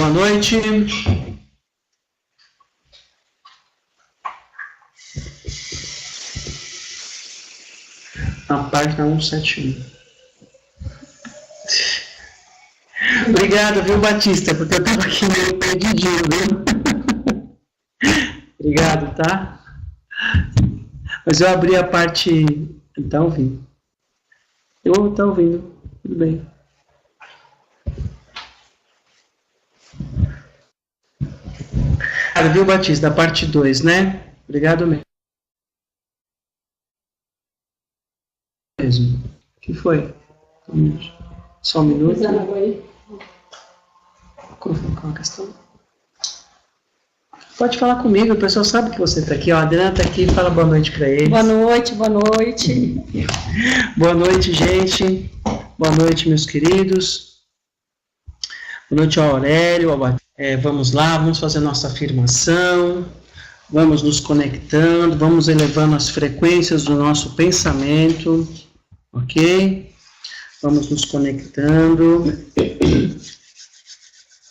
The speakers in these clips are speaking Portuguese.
boa noite. Na página 171. Obrigado, viu, Batista, porque eu estava aqui meio perdidinho, viu? Obrigado, tá? Mas eu abri a parte... Tá ouvindo? Tá ouvindo, tudo bem. Viu, Batista, da parte 2, né? Obrigado mesmo. O que foi? Só um minuto. Qual a questão? Pode falar comigo, o pessoal sabe que você está aqui. Ó, a Adriana está aqui, fala boa noite para eles. Boa noite, boa noite. Boa noite, gente. Boa noite, meus queridos. Boa noite ao Aurélio, ao Batista. Vamos lá, vamos fazer nossa afirmação. Vamos nos conectando, vamos elevando as frequências do nosso pensamento. Ok? Vamos nos conectando.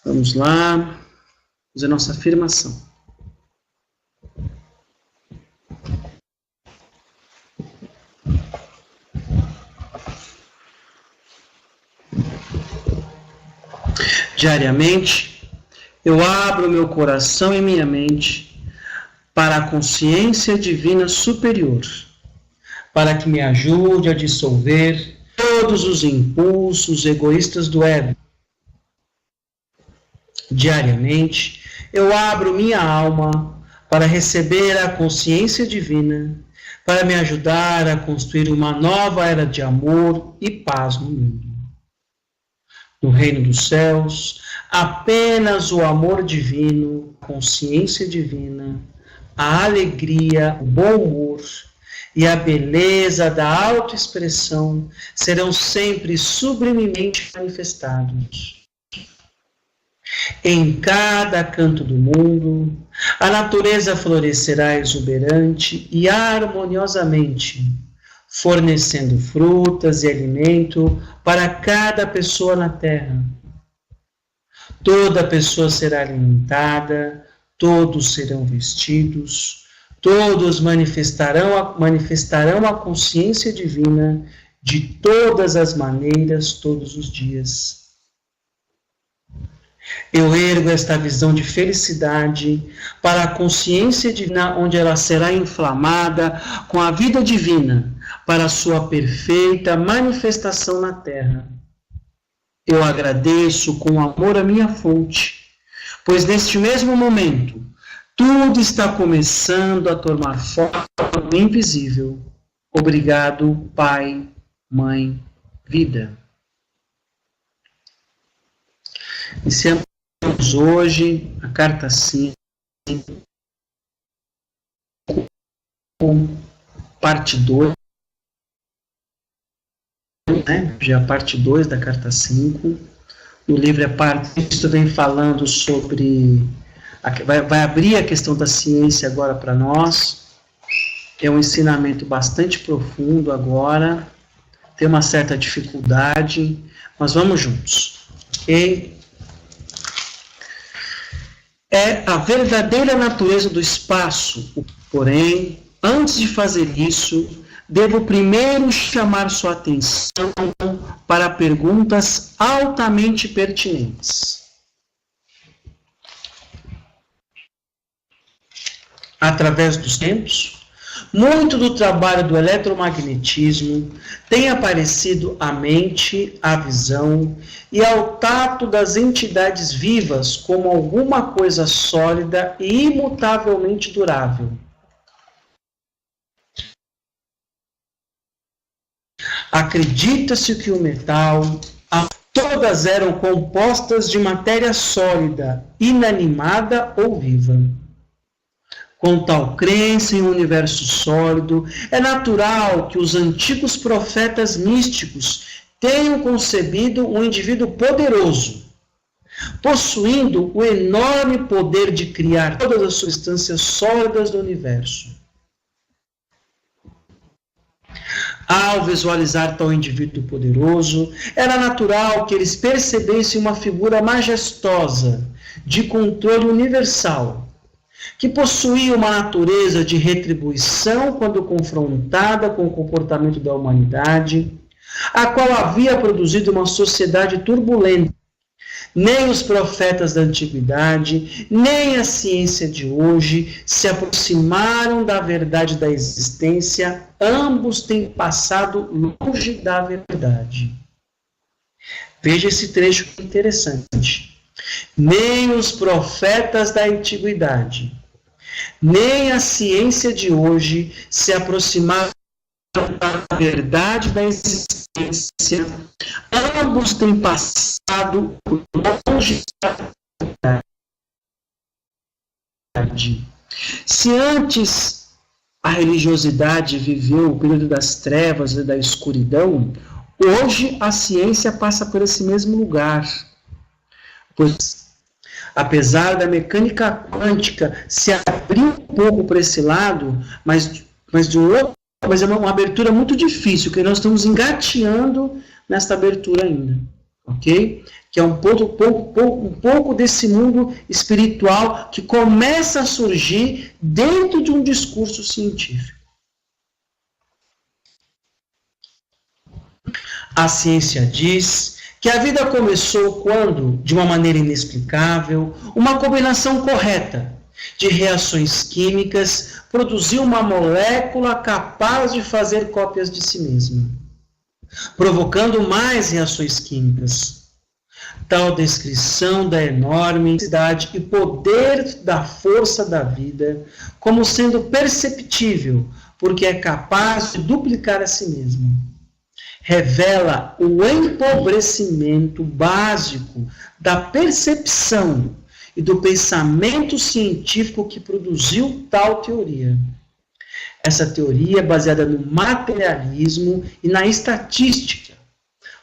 Vamos lá. Fazer nossa afirmação. Diariamente, eu abro meu coração e minha mente para a consciência divina superior, para que me ajude a dissolver todos os impulsos egoístas do ego. Diariamente, eu abro minha alma para receber a consciência divina, para me ajudar a construir uma nova era de amor e paz no mundo. No reino dos céus, apenas o amor divino, a consciência divina, a alegria, o bom humor e a beleza da autoexpressão serão sempre sublimemente manifestados. Em cada canto do mundo, a natureza florescerá exuberante e harmoniosamente, fornecendo frutas e alimento para cada pessoa na Terra. Toda pessoa será alimentada, todos serão vestidos, todos manifestarão a consciência divina de todas as maneiras, todos os dias. Eu ergo esta visão de felicidade para a consciência divina, onde ela será inflamada com a vida divina para a sua perfeita manifestação na Terra. Eu agradeço com amor a minha fonte, pois neste mesmo momento, tudo está começando a tomar forma invisível. Obrigado, Pai, Mãe, Vida. Iniciamos hoje a carta 5, parte 2, né? Já a parte 2 da carta 5. No livro é parte, isso vem falando sobre, vai abrir a questão da ciência agora para nós. É um ensinamento bastante profundo agora, tem uma certa dificuldade, mas vamos juntos, ok? É a verdadeira natureza do espaço, porém, antes de fazer isso, devo primeiro chamar sua atenção para perguntas altamente pertinentes. Através dos tempos, muito do trabalho do eletromagnetismo tem aparecido à mente, à visão e ao tato das entidades vivas como alguma coisa sólida e imutavelmente durável. Acredita-se que o metal, todas eram compostas de matéria sólida, inanimada ou viva. Com tal crença em um universo sólido, é natural que os antigos profetas místicos tenham concebido um indivíduo poderoso, possuindo o enorme poder de criar todas as substâncias sólidas do universo. Ao visualizar tal indivíduo poderoso, era natural que eles percebessem uma figura majestosa, de controle universal, que possuía uma natureza de retribuição quando confrontada com o comportamento da humanidade, a qual havia produzido uma sociedade turbulenta. Nem os profetas da antiguidade, nem a ciência de hoje se aproximaram da verdade da existência, ambos têm passado longe da verdade. Veja esse trecho interessante. Nem os profetas da antiguidade, nem a ciência de hoje se aproximaram da verdade da existência, ambos têm passado longe da verdade. Se antes a religiosidade viveu o período das trevas e da escuridão, hoje a ciência passa por esse mesmo lugar. Pois, apesar da mecânica quântica se abrir um pouco para esse lado, mas é uma abertura muito difícil, que nós estamos engateando nesta abertura ainda, ok? Que é um pouco desse mundo espiritual que começa a surgir dentro de um discurso científico. A ciência diz que a vida começou quando, de uma maneira inexplicável, uma combinação correta de reações químicas produziu uma molécula capaz de fazer cópias de si mesma, provocando mais reações químicas. Tal descrição da enorme intensidade e poder da força da vida, como sendo perceptível, porque é capaz de duplicar a si mesma, revela o empobrecimento básico da percepção e do pensamento científico que produziu tal teoria. Essa teoria é baseada no materialismo e na estatística,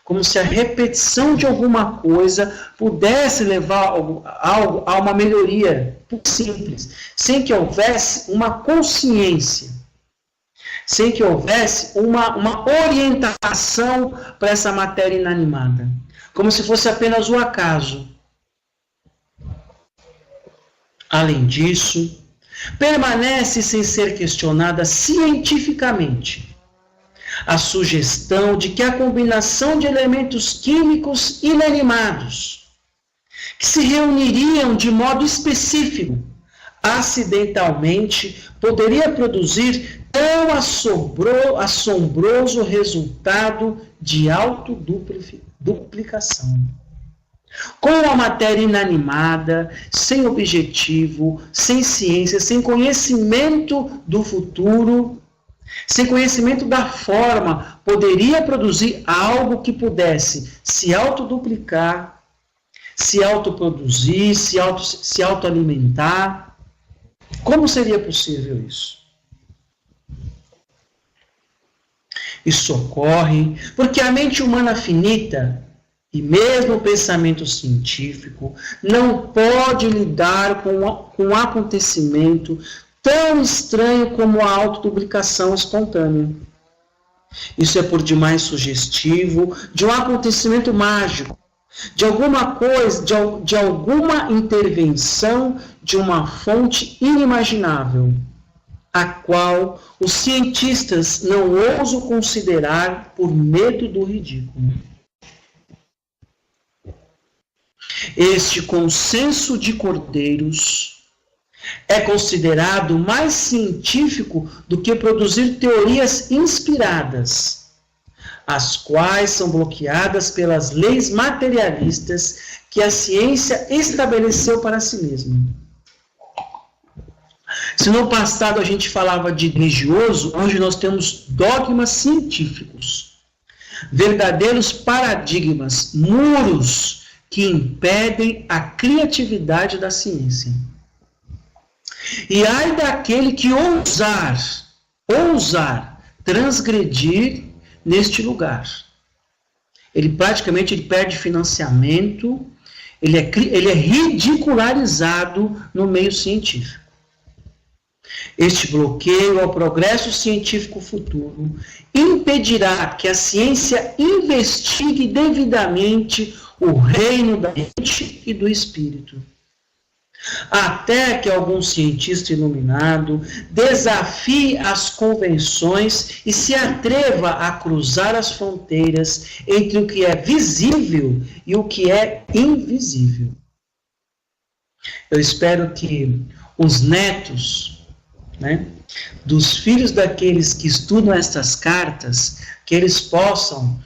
como se a repetição de alguma coisa pudesse levar algo a uma melhoria simples, sem que houvesse uma consciência, sem que houvesse uma orientação para essa matéria inanimada, como se fosse apenas o acaso. Além disso, permanece sem ser questionada cientificamente a sugestão de que a combinação de elementos químicos inanimados, que se reuniriam de modo específico, acidentalmente, poderia produzir tão assombroso resultado de autoduplicação. Com a matéria inanimada, sem objetivo, sem ciência, sem conhecimento do futuro, sem conhecimento da forma, poderia produzir algo que pudesse se autoduplicar, se autoproduzir, se autoalimentar. Como seria possível isso? Isso ocorre porque a mente humana finita, e mesmo o pensamento científico, não pode lidar com um acontecimento tão estranho como a autoduplicação espontânea. Isso é por demais sugestivo de um acontecimento mágico, de alguma coisa, de alguma intervenção de uma fonte inimaginável, a qual os cientistas não ousam considerar por medo do ridículo. Este consenso de cordeiros é considerado mais científico do que produzir teorias inspiradas, as quais são bloqueadas pelas leis materialistas que a ciência estabeleceu para si mesma. Se no passado a gente falava de religioso, hoje nós temos dogmas científicos, verdadeiros paradigmas, muros que impedem a criatividade da ciência. E ai daquele que ousar transgredir neste lugar. Ele praticamente perde financiamento, ele é ridicularizado no meio científico. Este bloqueio ao progresso científico futuro impedirá que a ciência investigue devidamente o reino da mente e do espírito, até que algum cientista iluminado desafie as convenções e se atreva a cruzar as fronteiras entre o que é visível e o que é invisível. Eu espero que os netos, dos filhos daqueles que estudam estas cartas, que eles possam,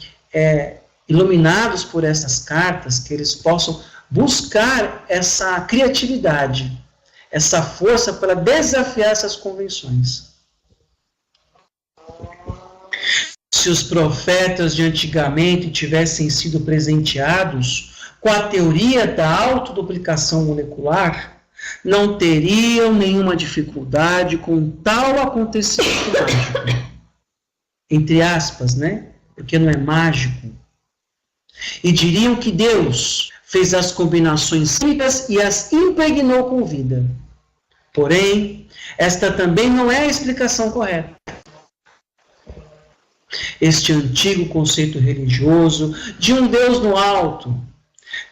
iluminados por essas cartas, que eles possam buscar essa criatividade, essa força para desafiar essas convenções. Se os profetas de antigamente tivessem sido presenteados com a teoria da autoduplicação molecular, não teriam nenhuma dificuldade com tal acontecimento mágico. Entre aspas, porque não é mágico. E diriam que Deus fez as combinações químicas e as impregnou com vida. Porém, esta também não é a explicação correta. Este antigo conceito religioso de um Deus no alto,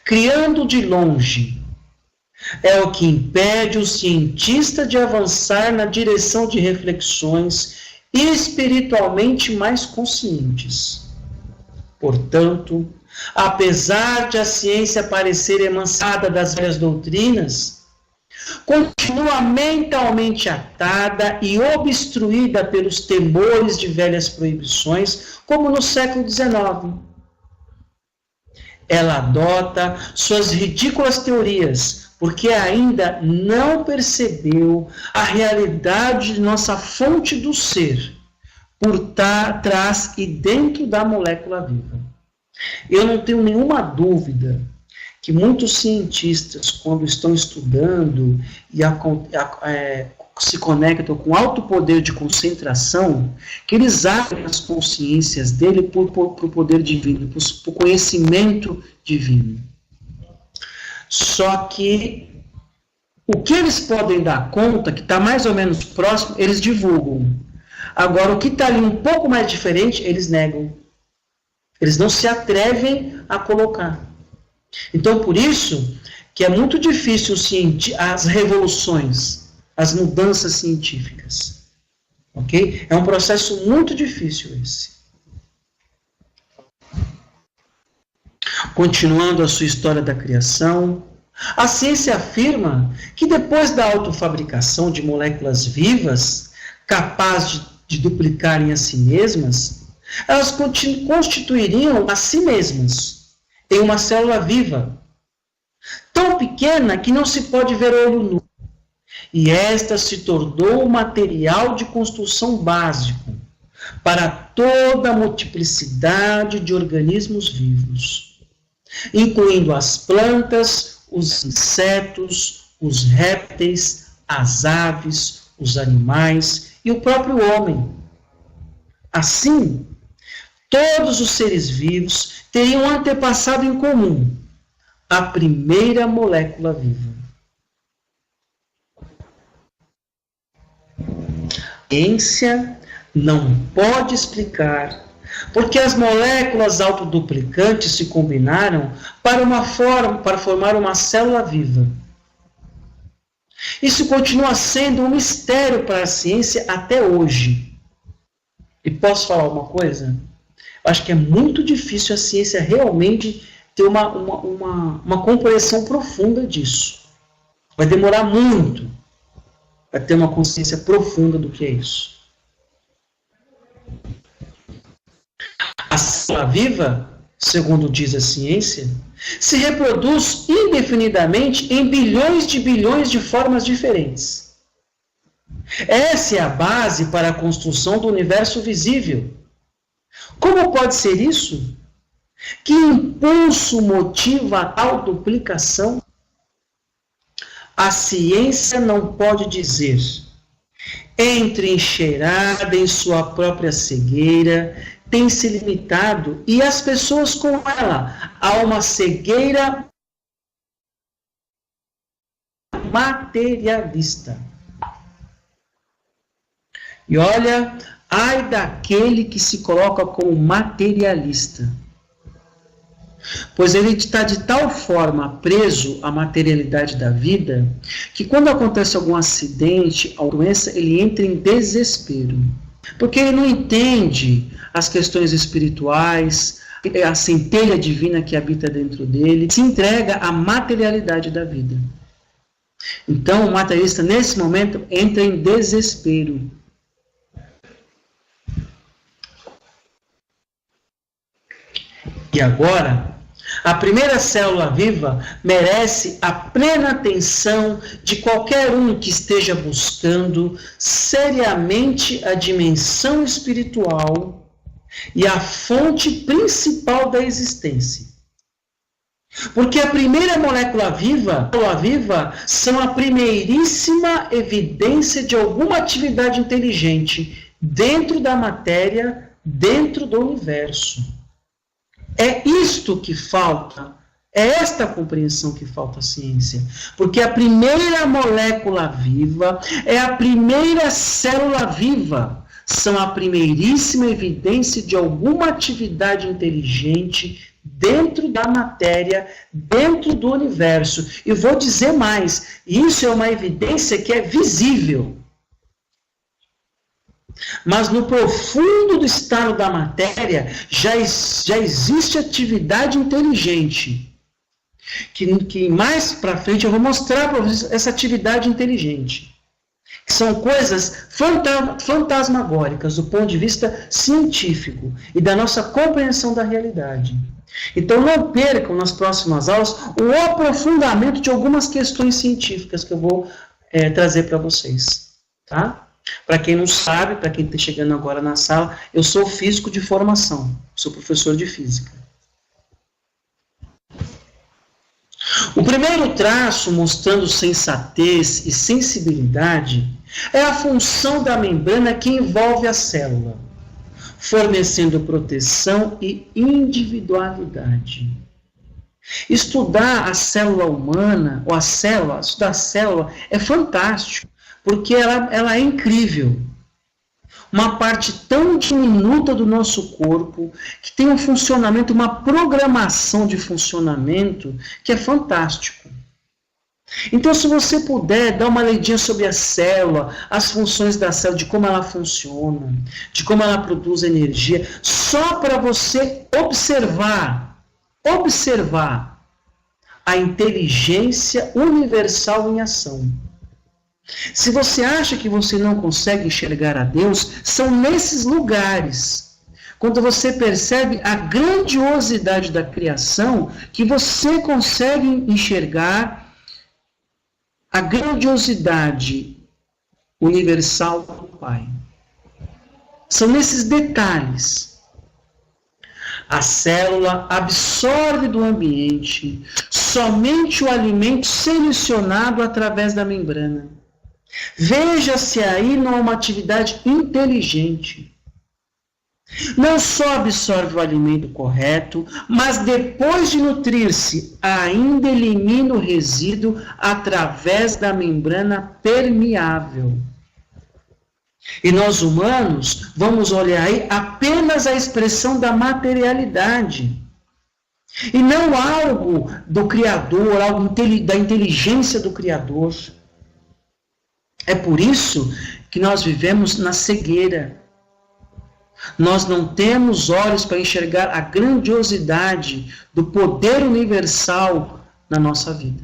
criando de longe, é o que impede o cientista de avançar na direção de reflexões espiritualmente mais conscientes. Portanto, apesar de a ciência parecer emancipada das velhas doutrinas, continua mentalmente atada e obstruída pelos temores de velhas proibições, como no século XIX. Ela adota suas ridículas teorias, porque ainda não percebeu a realidade de nossa fonte do ser, por trás e dentro da molécula viva. Eu não tenho nenhuma dúvida que muitos cientistas, quando estão estudando e se conectam com alto poder de concentração, que eles abrem as consciências dele para o poder divino, para o conhecimento divino. Só que o que eles podem dar conta, que está mais ou menos próximo, eles divulgam. Agora, o que está ali um pouco mais diferente, eles negam. Eles não se atrevem a colocar. Então, por isso, que é muito difícil as revoluções, as mudanças científicas. Ok? É um processo muito difícil esse. Continuando a sua história da criação, a ciência afirma que depois da autofabricação de moléculas vivas, capazes de duplicarem a si mesmas, elas constituiriam a si mesmas em uma célula viva, tão pequena que não se pode ver a olho nu. E esta se tornou o material de construção básico para toda a multiplicidade de organismos vivos, incluindo as plantas, os insetos, os répteis, as aves, os animais e o próprio homem. Assim, todos os seres vivos teriam um antepassado em comum, a primeira molécula viva. A ciência não pode explicar porque as moléculas autoduplicantes se combinaram para formar uma célula viva. Isso continua sendo um mistério para a ciência até hoje. E posso falar uma coisa? Eu acho que é muito difícil a ciência realmente ter uma compreensão profunda disso. Vai demorar muito para ter uma consciência profunda do que é isso. A célula viva, segundo diz a ciência, se reproduz indefinidamente em bilhões de formas diferentes. Essa é a base para a construção do universo visível. Como pode ser isso? Que impulso motiva a tal duplicação? A ciência não pode dizer, entrincheirada em sua própria cegueira, tem se limitado, e as pessoas com ela, a uma cegueira materialista. E olha, ai daquele que se coloca como materialista. Pois ele está de tal forma preso à materialidade da vida, que quando acontece algum acidente, alguma doença, ele entra em desespero. Porque ele não entende as questões espirituais, a centelha divina que habita dentro dele, se entrega à materialidade da vida. Então o materialista, nesse momento, entra em desespero. E agora, a primeira célula viva merece a plena atenção de qualquer um que esteja buscando seriamente a dimensão espiritual e a fonte principal da existência. Porque a primeira molécula viva, são a primeiríssima evidência de alguma atividade inteligente dentro da matéria, dentro do universo. É isto que falta, é esta compreensão que falta à ciência. Porque a primeira molécula viva é a primeira célula viva. São a primeiríssima evidência de alguma atividade inteligente dentro da matéria, dentro do universo. E vou dizer mais, isso é uma evidência que é visível. Mas no profundo do estado da matéria já existe atividade inteligente. Que mais para frente eu vou mostrar para vocês essa atividade inteligente. Que são coisas fantasmagóricas do ponto de vista científico e da nossa compreensão da realidade. Então não percam nas próximas aulas o aprofundamento de algumas questões científicas que eu vou trazer para vocês. Tá? Para quem não sabe, para quem está chegando agora na sala, eu sou físico de formação, sou professor de física. O primeiro traço, mostrando sensatez e sensibilidade, é a função da membrana que envolve a célula, fornecendo proteção e individualidade. Estudar a célula humana, ou estudar a célula, é fantástico. Porque ela é incrível. Uma parte tão diminuta do nosso corpo, que tem um funcionamento, uma programação de funcionamento, que é fantástico. Então, se você puder dar uma leidinha sobre a célula, as funções da célula, de como ela funciona, de como ela produz energia, só para você observar a inteligência universal em ação. Se você acha que você não consegue enxergar a Deus, são nesses lugares, quando você percebe a grandiosidade da criação, que você consegue enxergar a grandiosidade universal do Pai. São nesses detalhes. A célula absorve do ambiente somente o alimento selecionado através da membrana. Veja-se aí numa atividade inteligente. Não só absorve o alimento correto, mas depois de nutrir-se, ainda elimina o resíduo através da membrana permeável. E nós humanos vamos olhar aí apenas a expressão da materialidade. E não algo do Criador, algo da inteligência do Criador. É por isso que nós vivemos na cegueira. Nós não temos olhos para enxergar a grandiosidade do poder universal na nossa vida.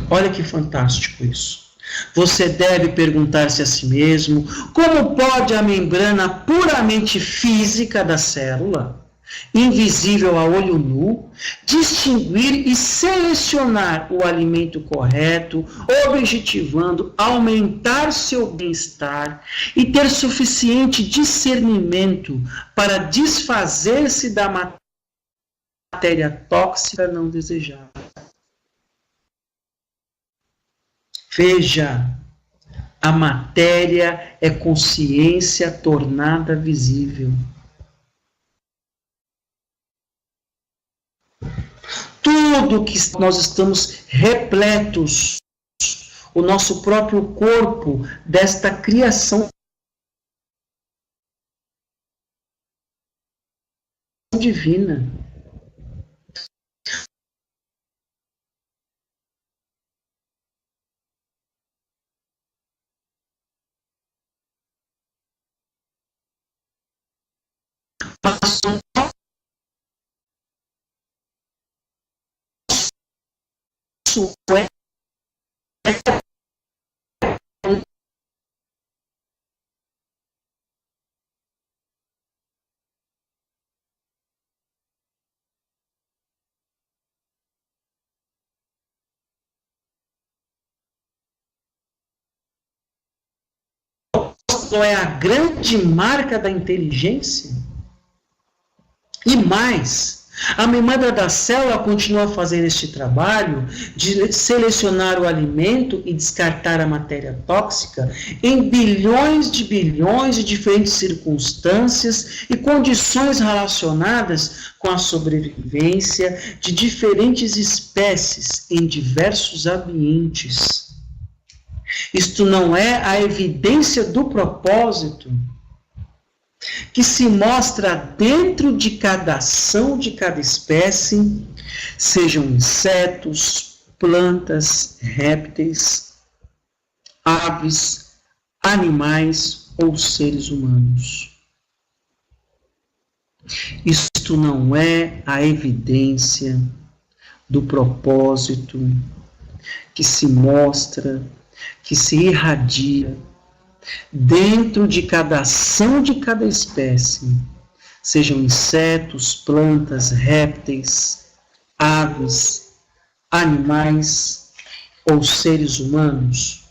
Olha que fantástico isso. Você deve perguntar-se a si mesmo, como pode a membrana puramente física da célula, invisível a olho nu, distinguir e selecionar o alimento correto, objetivando aumentar seu bem-estar e ter suficiente discernimento para desfazer-se da matéria tóxica não desejada. Veja, a matéria é consciência tornada visível. Tudo que nós estamos repletos, o nosso próprio corpo desta criação divina. É a grande marca da inteligência. E mais, a membrana da célula continua a fazer este trabalho de selecionar o alimento e descartar a matéria tóxica em bilhões de diferentes circunstâncias e condições relacionadas com a sobrevivência de diferentes espécies em diversos ambientes. Isto não é a evidência do propósito que se mostra dentro de cada ação de cada espécie, sejam insetos, plantas, répteis, aves, animais ou seres humanos. Isto não é a evidência do propósito que se mostra, que se irradia dentro de cada ação de cada espécie, sejam insetos, plantas, répteis, aves, animais ou seres humanos.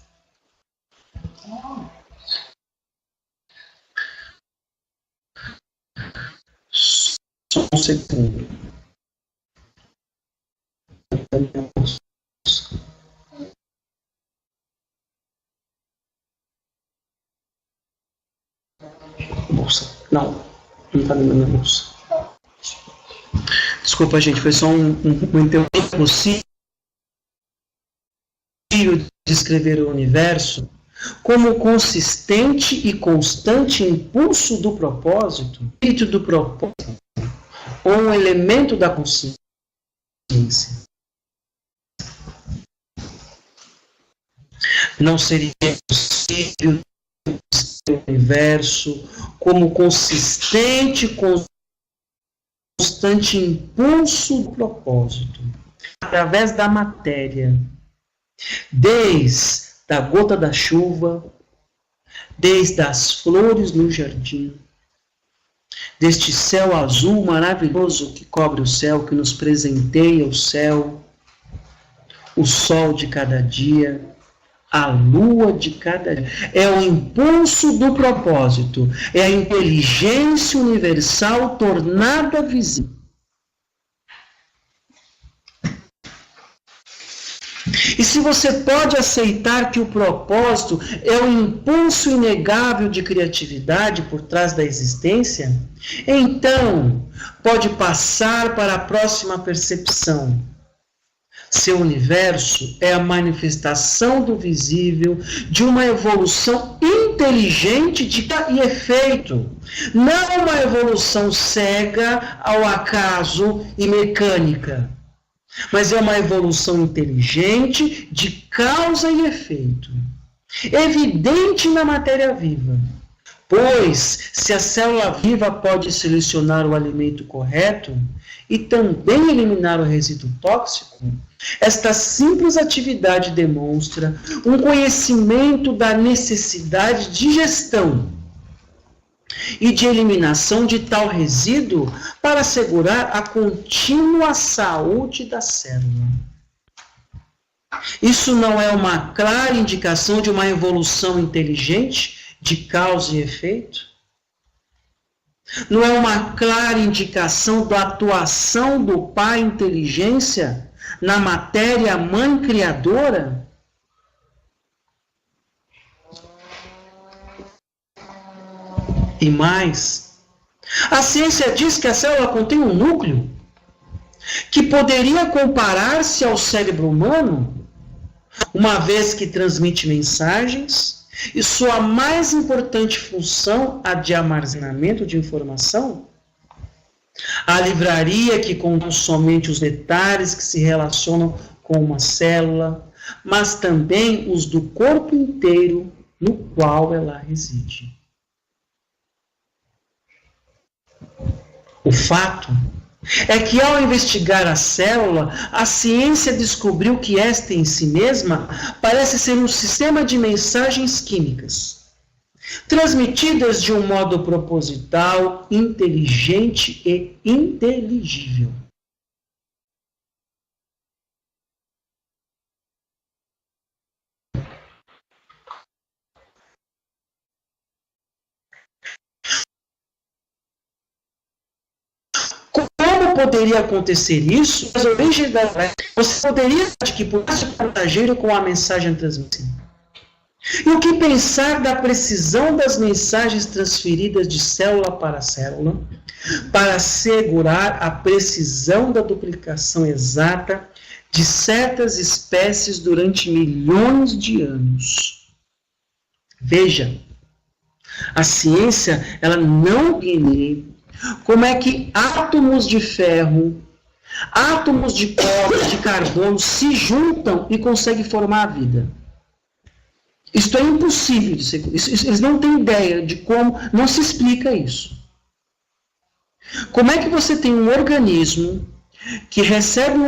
Só um segundo. Bolsa. Não está na minha bolsa. Desculpa, gente, foi só um interrupção possível de descrever o universo como consistente e constante impulso do propósito, espírito do propósito, ou um elemento da consciência. Não seria possível o universo como consistente, constante impulso do propósito, através da matéria, desde a gota da chuva, desde as flores no jardim, deste céu azul maravilhoso que cobre o céu, que nos presenteia o céu, o sol de cada dia, a lua de cada dia. É o impulso do propósito, é a inteligência universal tornada visível. E se você pode aceitar que o propósito é o impulso inegável de criatividade por trás da existência, então pode passar para a próxima percepção. Seu universo é a manifestação do visível de uma evolução inteligente e efeito, não uma evolução cega ao acaso e mecânica, mas é uma evolução inteligente de causa e efeito, evidente na matéria viva. Pois, se a célula viva pode selecionar o alimento correto e também eliminar o resíduo tóxico, esta simples atividade demonstra um conhecimento da necessidade de gestão e de eliminação de tal resíduo para assegurar a contínua saúde da célula. Isso não é uma clara indicação de uma evolução inteligente de causa e efeito? Não é uma clara indicação da atuação do Pai Inteligência na matéria mãe criadora? E mais, a ciência diz que a célula contém um núcleo que poderia comparar-se ao cérebro humano, uma vez que transmite mensagens e sua mais importante função, a de armazenamento de informação. A livraria que contém somente os detalhes que se relacionam com uma célula, mas também os do corpo inteiro no qual ela reside. O fato é que, ao investigar a célula, a ciência descobriu que esta em si mesma parece ser um sistema de mensagens químicas, transmitidas de um modo proposital, inteligente e inteligível. Como poderia acontecer isso? As origens da... Você poderia que pudesse o mensageiro com a mensagem transmitida. E o que pensar da precisão das mensagens transferidas de célula para célula para assegurar a precisão da duplicação exata de certas espécies durante milhões de anos? Veja, a ciência ela não compreende como é que átomos de ferro, átomos de cobre, de carbono se juntam e conseguem formar a vida. Isto é impossível de ser. Eles não têm ideia de como, não se explica isso. Como é que você tem um organismo que recebe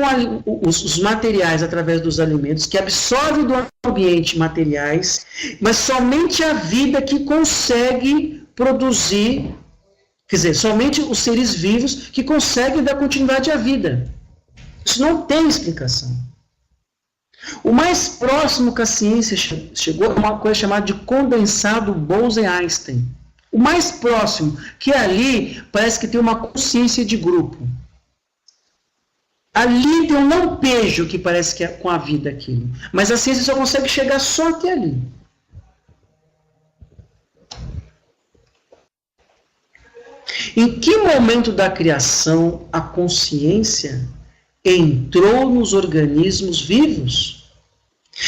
os materiais através dos alimentos, que absorve do ambiente materiais, mas somente a vida que consegue produzir, quer dizer, somente os seres vivos que conseguem dar continuidade à vida. Isso não tem explicação. O mais próximo que a ciência chegou é uma coisa chamada de condensado Bose-Einstein. O mais próximo, que ali parece que tem uma consciência de grupo. Ali tem um lampejo que parece que é com a vida aquilo. Mas a ciência só consegue chegar só até ali. Em que momento da criação a consciência entrou nos organismos vivos?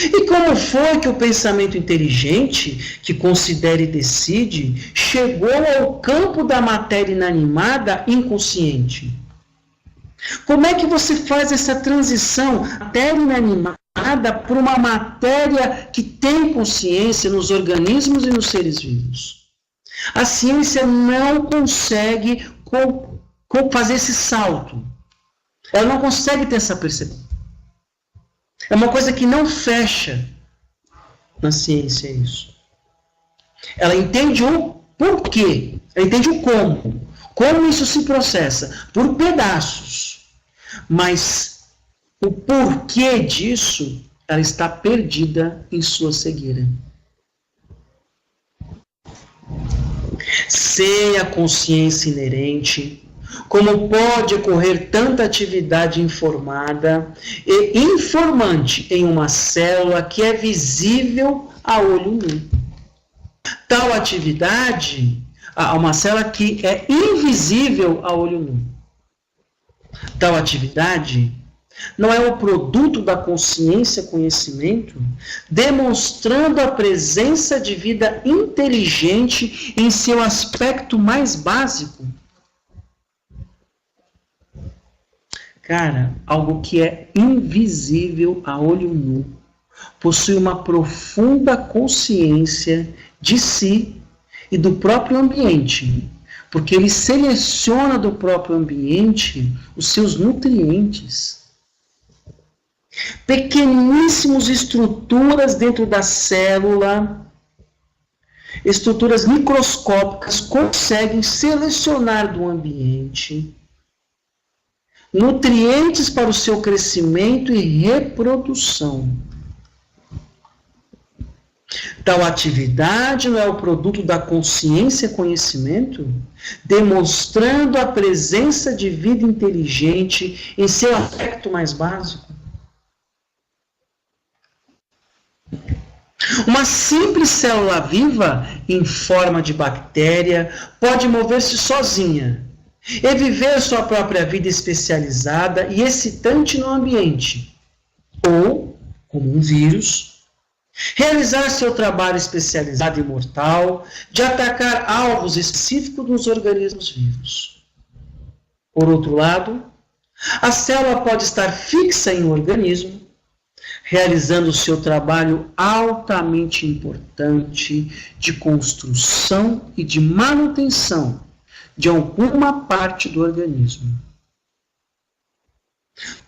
E como foi que o pensamento inteligente, que considera e decide, chegou ao campo da matéria inanimada inconsciente? Como é que você faz essa transição matéria inanimada para uma matéria que tem consciência nos organismos e nos seres vivos? A ciência não consegue fazer esse salto. Ela não consegue ter essa percepção. É uma coisa que não fecha na ciência isso. Ela entende o porquê, ela entende o como isso se processa, por pedaços. Mas o porquê disso, ela está perdida em sua cegueira. Sem a consciência inerente, como pode ocorrer tanta atividade informada e informante em uma célula que é visível a olho nu? Tal atividade, uma célula que é invisível a olho nu. Tal atividade não é o produto da consciência-conhecimento, demonstrando a presença de vida inteligente em seu aspecto mais básico? Cara, algo que é invisível a olho nu, possui uma profunda consciência de si e do próprio ambiente, porque ele seleciona do próprio ambiente os seus nutrientes. Pequeníssimas estruturas dentro da célula, estruturas microscópicas, conseguem selecionar do ambiente nutrientes para o seu crescimento e reprodução. Tal atividade não é o produto da consciência-conhecimento, demonstrando a presença de vida inteligente em seu aspecto mais básico? Uma simples célula viva, em forma de bactéria, pode mover-se sozinha e viver sua própria vida especializada e excitante no ambiente. Ou como um vírus, realizar seu trabalho especializado e mortal de atacar alvos específicos dos organismos vivos. Por outro lado, a célula pode estar fixa em um organismo, realizando seu trabalho altamente importante de construção e de manutenção de alguma parte do organismo.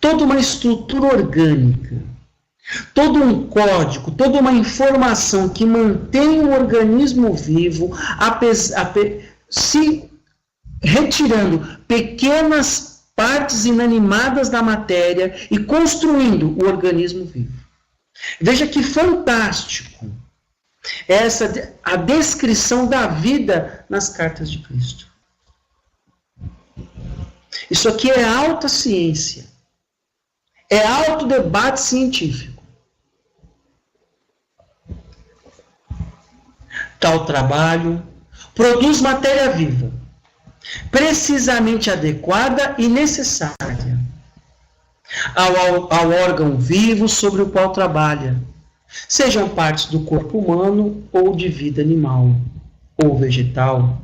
Toda uma estrutura orgânica, todo um código, toda uma informação que mantém o organismo vivo, se retirando pequenas partes inanimadas da matéria e construindo o organismo vivo. Veja que fantástico a descrição da vida nas cartas de Cristo. Isso aqui é alta ciência. É alto debate científico. Tal trabalho produz matéria viva, precisamente adequada e necessária ao órgão vivo sobre o qual trabalha, sejam partes do corpo humano ou de vida animal ou vegetal,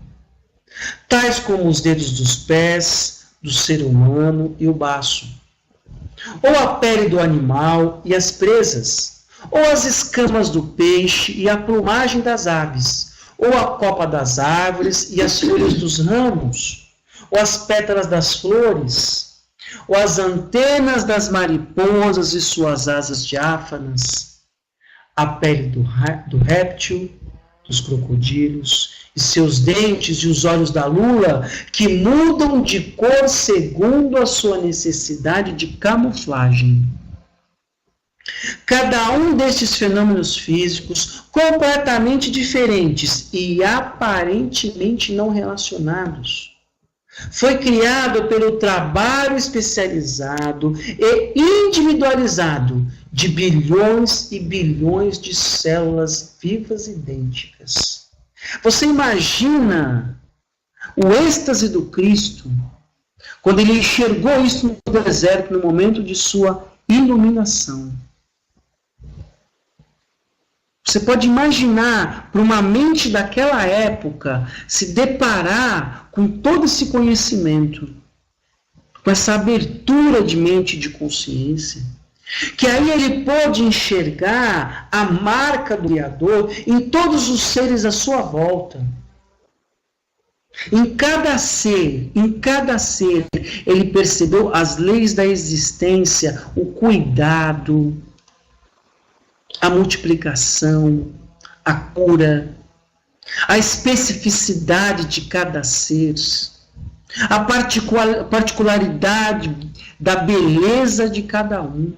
tais como os dedos dos pés do ser humano e o baço, ou a pele do animal e as presas, ou as escamas do peixe e a plumagem das aves, ou a copa das árvores e as folhas dos ramos, ou as pétalas das flores, ou as antenas das mariposas e suas asas diáfanas, a pele do réptil, dos crocodilos, e seus dentes e os olhos da lula, que mudam de cor segundo a sua necessidade de camuflagem. Cada um destes fenômenos físicos, completamente diferentes e aparentemente não relacionados, foi criado pelo trabalho especializado e individualizado de bilhões e bilhões de células vivas idênticas. Você imagina o êxtase do Cristo quando ele enxergou isso no deserto, no momento de sua iluminação. Você pode imaginar, para uma mente daquela época, se deparar com todo esse conhecimento, com essa abertura de mente e de consciência, que aí ele pôde enxergar a marca do Criador em todos os seres à sua volta. Em cada ser, ele percebeu as leis da existência, o cuidado, a multiplicação, a cura, a especificidade de cada ser, a particularidade da beleza de cada um.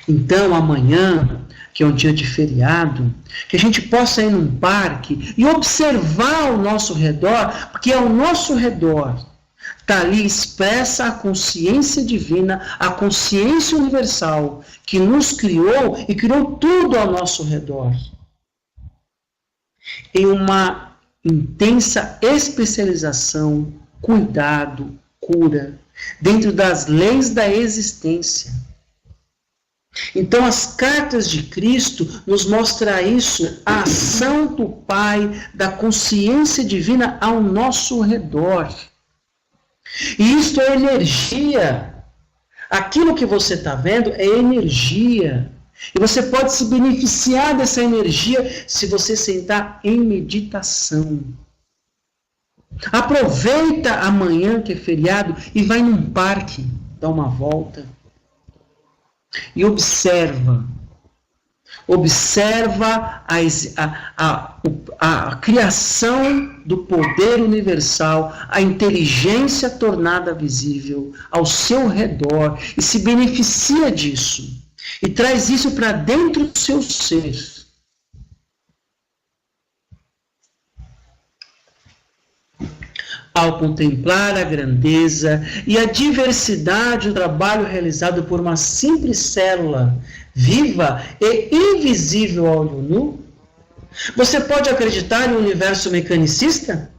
Então, amanhã, que é um dia de feriado, que a gente possa ir num parque e observar ao nosso redor, porque ao nosso redor está ali expressa a consciência divina, a consciência universal, que nos criou e criou tudo ao nosso redor. Em uma intensa especialização, cuidado, cura, dentro das leis da existência. Então, as cartas de Cristo nos mostram isso, a ação do Pai, da consciência divina ao nosso redor. E isto é energia. Aquilo que você está vendo é energia. E você pode se beneficiar dessa energia se você sentar em meditação. Aproveita amanhã, que é feriado, e vai num parque, dá uma volta. E observa a criação do poder universal, a inteligência tornada visível ao seu redor e se beneficia disso e traz isso para dentro do seu ser. Ao contemplar a grandeza e a diversidade do trabalho realizado por uma simples célula viva e invisível ao olho nu, você pode acreditar em um universo mecanicista?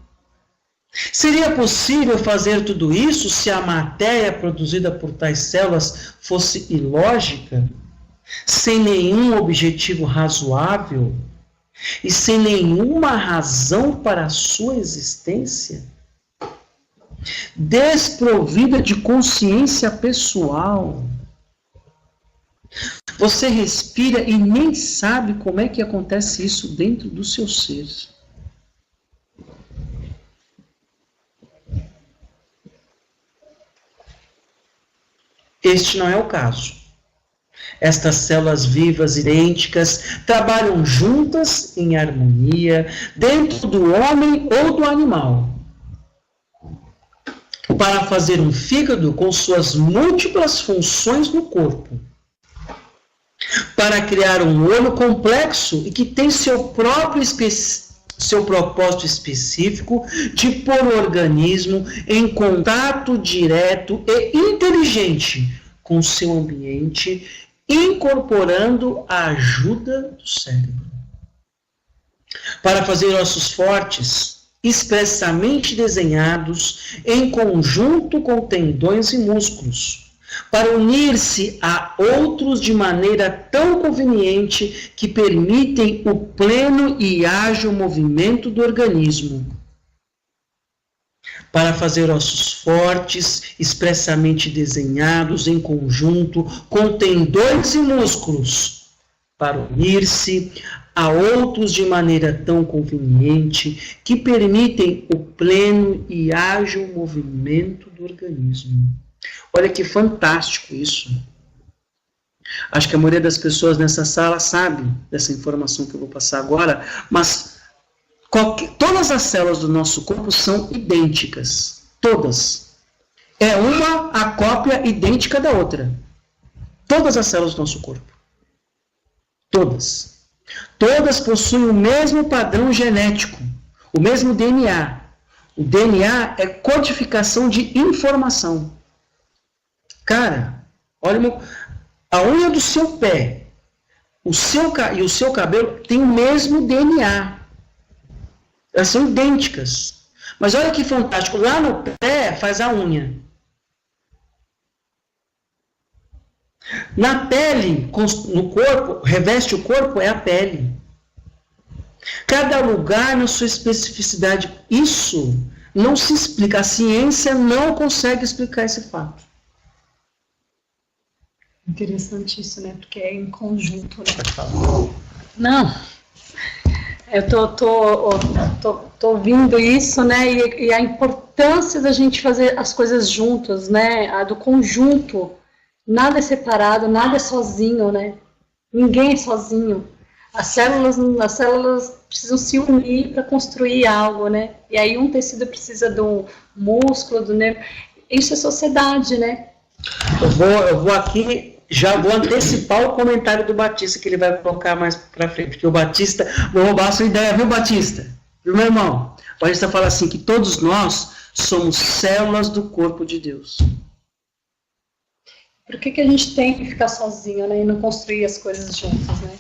Seria possível fazer tudo isso se a matéria produzida por tais células fosse ilógica? sem nenhum objetivo razoável e sem nenhuma razão para a sua existência, desprovida de consciência pessoal. Você respira e nem sabe como é que acontece isso dentro do seu ser. Este não é o caso. Estas células vivas idênticas trabalham juntas em harmonia dentro do homem ou do animal para fazer um fígado com suas múltiplas funções no corpo, para criar um olho complexo e que tem seu propósito específico de pôr o organismo em contato direto e inteligente com o seu ambiente, incorporando a ajuda do cérebro. Para fazer ossos fortes, expressamente desenhados em conjunto com tendões e músculos, para unir-se a outros de maneira tão conveniente que permitem o pleno e ágil movimento do organismo. Para fazer ossos fortes, expressamente desenhados em conjunto com tendões e músculos, para unir-se a outros de maneira tão conveniente que permitem o pleno e ágil movimento do organismo. Olha que fantástico isso. Acho que a maioria das pessoas nessa sala sabe dessa informação que eu vou passar agora, mas todas as células do nosso corpo são idênticas. Todas. É uma a cópia idêntica da outra. Todas as células do nosso corpo. Todas. Todas possuem o mesmo padrão genético, o mesmo DNA. O DNA é codificação de informação. Cara, olha, a unha do seu pé e o seu cabelo têm o mesmo DNA. Elas são idênticas. Mas olha que fantástico, lá no pé faz a unha. Na pele, no corpo, reveste o corpo, é a pele. Cada lugar na sua especificidade. Isso não se explica. A ciência não consegue explicar esse fato. Interessante isso, né? Porque é em conjunto, né? Não. Eu tô ouvindo isso, né? E a importância da gente fazer as coisas juntas, né? A do conjunto. Nada é separado, nada é sozinho, né? Ninguém é sozinho. As células precisam se unir para construir algo, né? E aí um tecido precisa do músculo, do nervo. Isso é sociedade, né? Eu vou aqui, já vou antecipar o comentário do Batista, que ele vai colocar mais para frente, porque o Batista, vou roubar a sua ideia, viu, Batista? Viu, meu irmão? O Batista fala assim, que todos nós somos células do corpo de Deus. Por que a gente tem que ficar sozinho, né? E não construir as coisas juntas, né?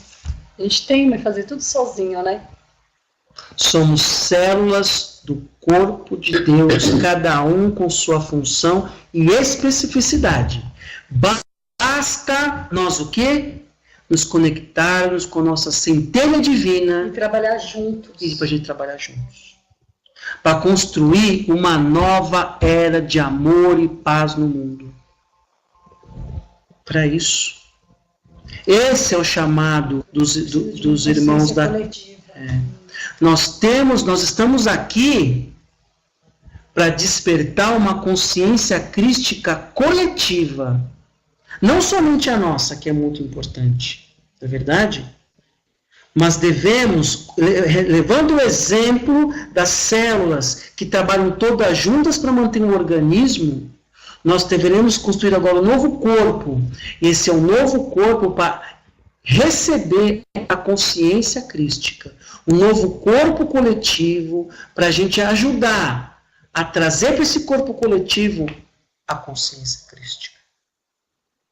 A gente tem que fazer tudo sozinho, né? Somos células do corpo de Deus, cada um com sua função e especificidade. Basta nós o quê? Nos conectarmos com a nossa centelha divina. E trabalhar juntos. E para a gente trabalhar juntos. Para construir uma nova era de amor e paz no mundo. Para isso. Esse é o chamado dos irmãos da... Nós estamos aqui para despertar uma consciência crística coletiva. Não somente a nossa, que é muito importante, não é verdade? Mas devemos, levando o exemplo das células que trabalham todas juntas para manter um organismo, nós deveremos construir agora um novo corpo. Esse é um novo corpo para receber a consciência crística. Um novo corpo coletivo para a gente ajudar a trazer para esse corpo coletivo a consciência crística.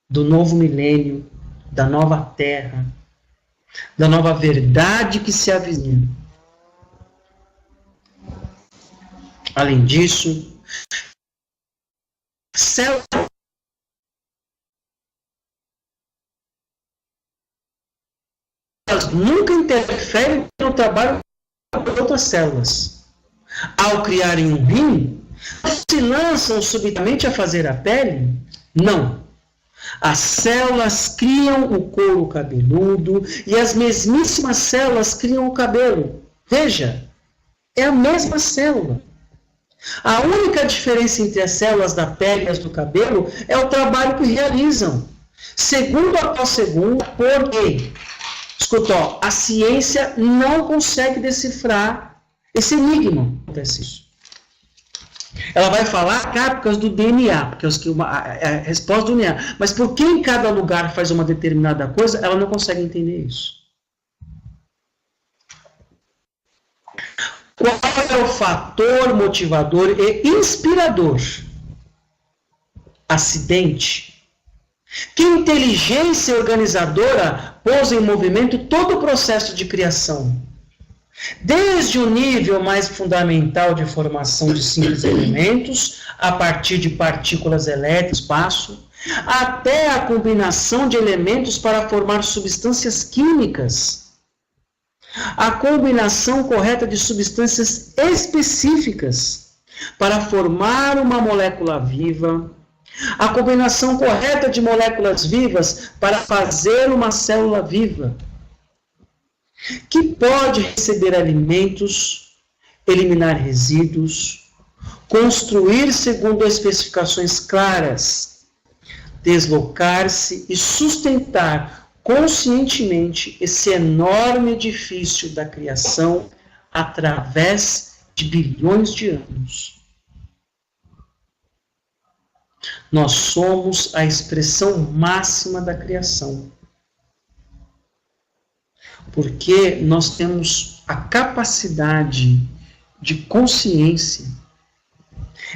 Do novo milênio, da nova terra, da nova verdade que se avizinha. Além disso, células células nunca interferem no trabalho de outras células. Ao criarem um rim, se lançam subitamente a fazer a pele? Não. As células criam o couro cabeludo e as mesmíssimas células criam o cabelo. Veja, é a mesma célula. A única diferença entre as células da pele e as do cabelo é o trabalho que realizam. Segundo após segundo, porque, escuta, ó, a ciência não consegue decifrar esse enigma. Acontece isso. Ela vai falar por causa do DNA, porque é a resposta do DNA. Mas por que em cada lugar faz uma determinada coisa, ela não consegue entender isso. Qual é o fator motivador e inspirador? Acidente. Que inteligência organizadora pôs em movimento todo o processo de criação? Desde o nível mais fundamental de formação de simples elementos, a partir de partículas elétricas, espaço, até a combinação de elementos para formar substâncias químicas. A combinação correta de substâncias específicas para formar uma molécula viva. A combinação correta de moléculas vivas para fazer uma célula viva, que pode receber alimentos, eliminar resíduos, construir segundo especificações claras, deslocar-se e sustentar conscientemente esse enorme edifício da criação através de bilhões de anos. Nós somos a expressão máxima da criação. Porque nós temos a capacidade de consciência.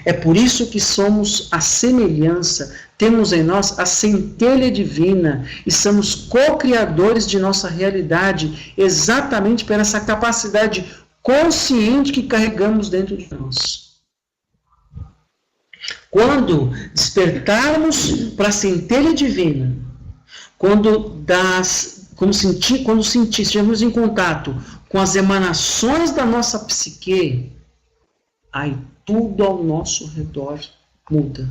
É por isso que somos a semelhança, temos em nós a centelha divina e somos co-criadores de nossa realidade, exatamente por essa capacidade consciente que carregamos dentro de nós. Quando despertarmos para a centelha divina, quando estivermos em contato com as emanações da nossa psique, aí tudo ao nosso redor muda.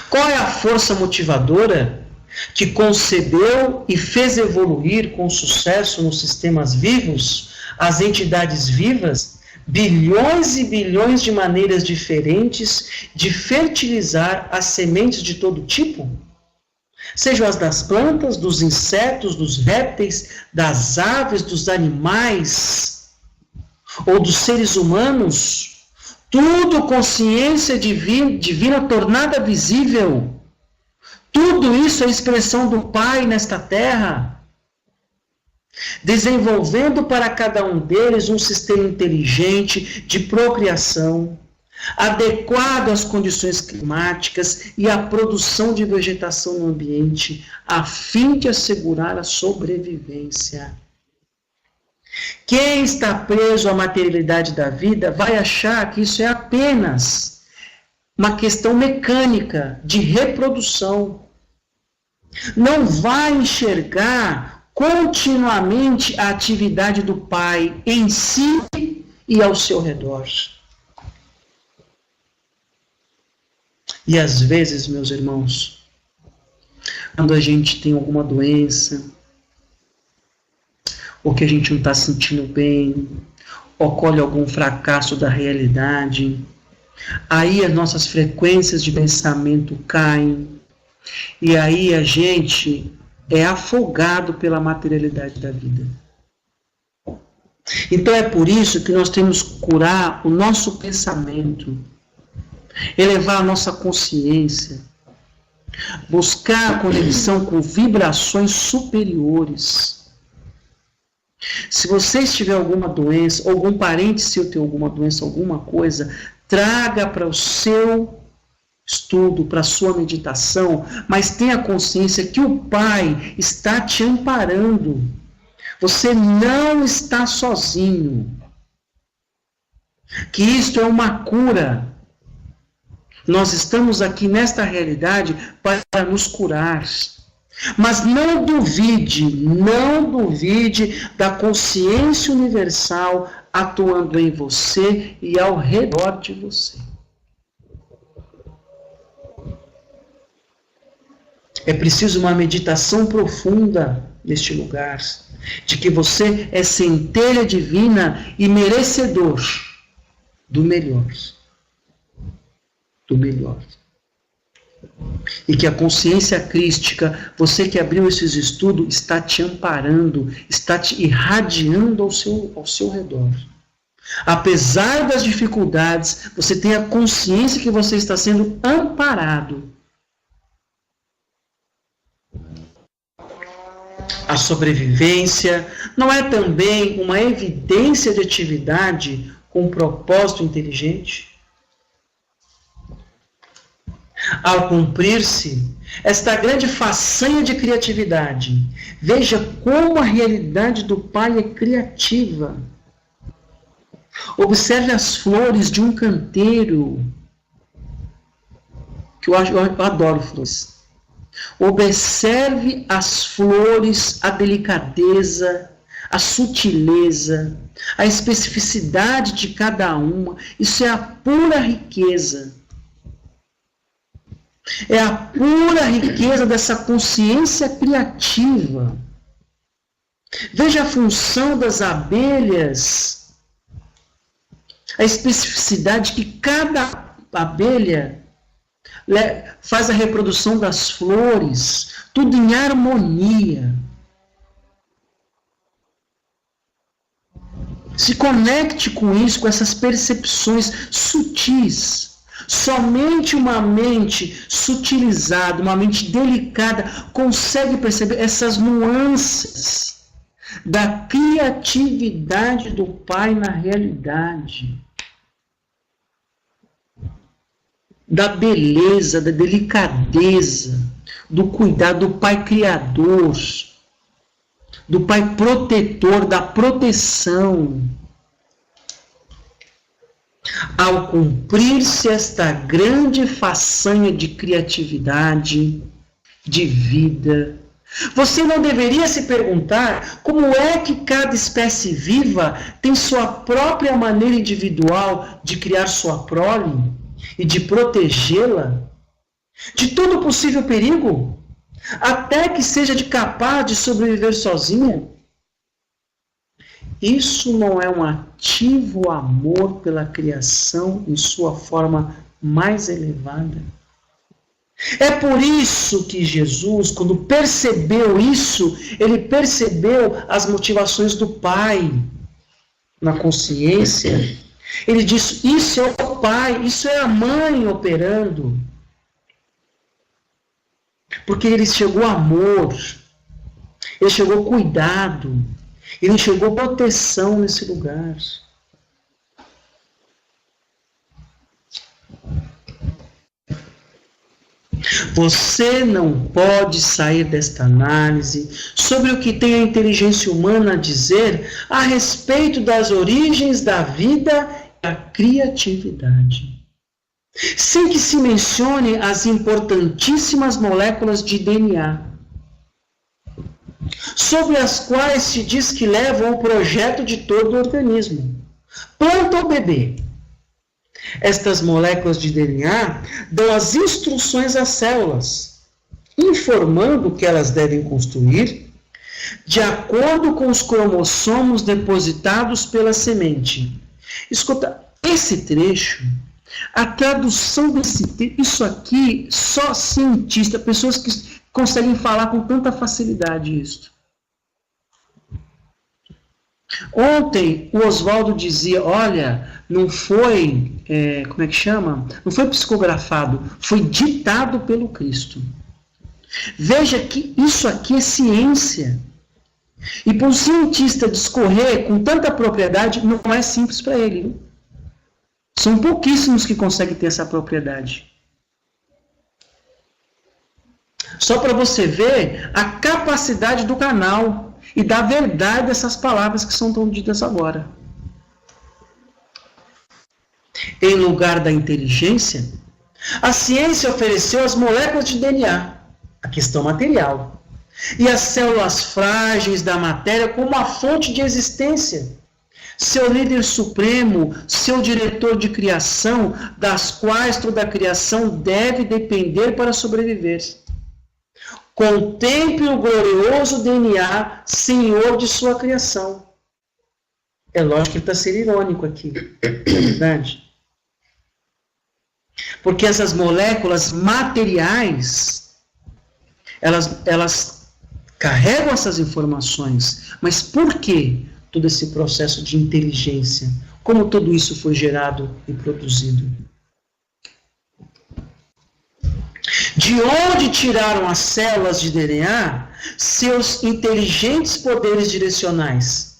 Qual é a força motivadora que concebeu e fez evoluir com sucesso nos sistemas vivos, as entidades vivas, bilhões e bilhões de maneiras diferentes de fertilizar as sementes de todo tipo? Sejam as das plantas, dos insetos, dos répteis, das aves, dos animais, ou dos seres humanos, tudo consciência divina tornada visível. Tudo isso é expressão do Pai nesta terra, desenvolvendo para cada um deles um sistema inteligente de procriação, adequado às condições climáticas e à produção de vegetação no ambiente, a fim de assegurar a sobrevivência. Quem está preso à materialidade da vida vai achar que isso é apenas uma questão mecânica de reprodução. Não vai enxergar continuamente a atividade do Pai em si e ao seu redor. E às vezes, meus irmãos, quando a gente tem alguma doença, ou que a gente não está sentindo bem, ocorre algum fracasso da realidade, aí as nossas frequências de pensamento caem, e aí a gente é afogado pela materialidade da vida. Então é por isso que nós temos que curar o nosso pensamento, elevar a nossa consciência, buscar a conexão com vibrações superiores. Se você tiver alguma doença, algum parente seu ter alguma doença, alguma coisa, traga para o seu estudo, para a sua meditação, mas tenha consciência que o Pai está te amparando. Você não está sozinho. Que isto é uma cura. Nós estamos aqui nesta realidade para nos curar. Mas não duvide da consciência universal atuando em você e ao redor de você. É preciso uma meditação profunda neste lugar, de que você é centelha divina e merecedor do melhor. Do melhor. E que a consciência crística, você que abriu esses estudos, está te amparando, está te irradiando ao seu redor. Apesar das dificuldades, você tem a consciência que você está sendo amparado. A sobrevivência não é também uma evidência de atividade com propósito inteligente? Ao cumprir-se esta grande façanha de criatividade, veja como a realidade do Pai é criativa. Observe as flores de um canteiro, que eu adoro flores. Observe as flores, a delicadeza, a sutileza, a especificidade de cada uma. Isso é a pura riqueza. É a pura riqueza dessa consciência criativa. Veja a função das abelhas, a especificidade que cada abelha faz a reprodução das flores, tudo em harmonia. Se conecte com isso, com essas percepções sutis. Somente uma mente sutilizada, uma mente delicada, consegue perceber essas nuances da criatividade do Pai na realidade. Da beleza, da delicadeza, do cuidado do Pai Criador, do Pai Protetor, da proteção. Ao cumprir-se esta grande façanha de criatividade, de vida, você não deveria se perguntar como é que cada espécie viva tem sua própria maneira individual de criar sua prole e de protegê-la de todo possível perigo, até que seja capaz de sobreviver sozinha? Isso não é um ativo amor pela criação em sua forma mais elevada? É por isso que Jesus, quando percebeu isso, ele percebeu as motivações do Pai na consciência. Ele disse, isso é o Pai, isso é a Mãe operando. Porque ele chegou amor, ele chegou cuidado, ele chegou proteção nesse lugar. Você não pode sair desta análise sobre o que tem a inteligência humana a dizer a respeito das origens da vida e da criatividade, sem que se mencione as importantíssimas moléculas de DNA, sobre as quais se diz que levam o projeto de todo o organismo, planta ou bebê. Estas moléculas de DNA dão as instruções às células, informando o que elas devem construir, de acordo com os cromossomos depositados pela semente. Escuta, esse trecho, a tradução desse trecho, isso aqui, só cientista, pessoas que conseguem falar com tanta facilidade isso. Ontem o Oswaldo dizia, olha, não foi, como é que chama? Não foi psicografado, foi ditado pelo Cristo. Veja que isso aqui é ciência. E para um cientista discorrer com tanta propriedade, não é simples para ele. Viu? São pouquíssimos que conseguem ter essa propriedade. Só para você ver a capacidade do canal e da verdade dessas palavras que são tão ditas agora. Em lugar da inteligência, A ciência ofereceu as moléculas de DNA, a questão material, e as células frágeis da matéria como a fonte de existência. Seu líder supremo, seu diretor de criação, das quais toda a criação deve depender para sobreviver. Contemple o glorioso DNA, Senhor de sua criação. É lógico que ele está sendo irônico aqui, não é verdade? Porque essas moléculas materiais, elas carregam essas informações. Mas por que todo esse processo de inteligência? Como tudo isso foi gerado e produzido? De onde tiraram as células de DNA seus inteligentes poderes direcionais?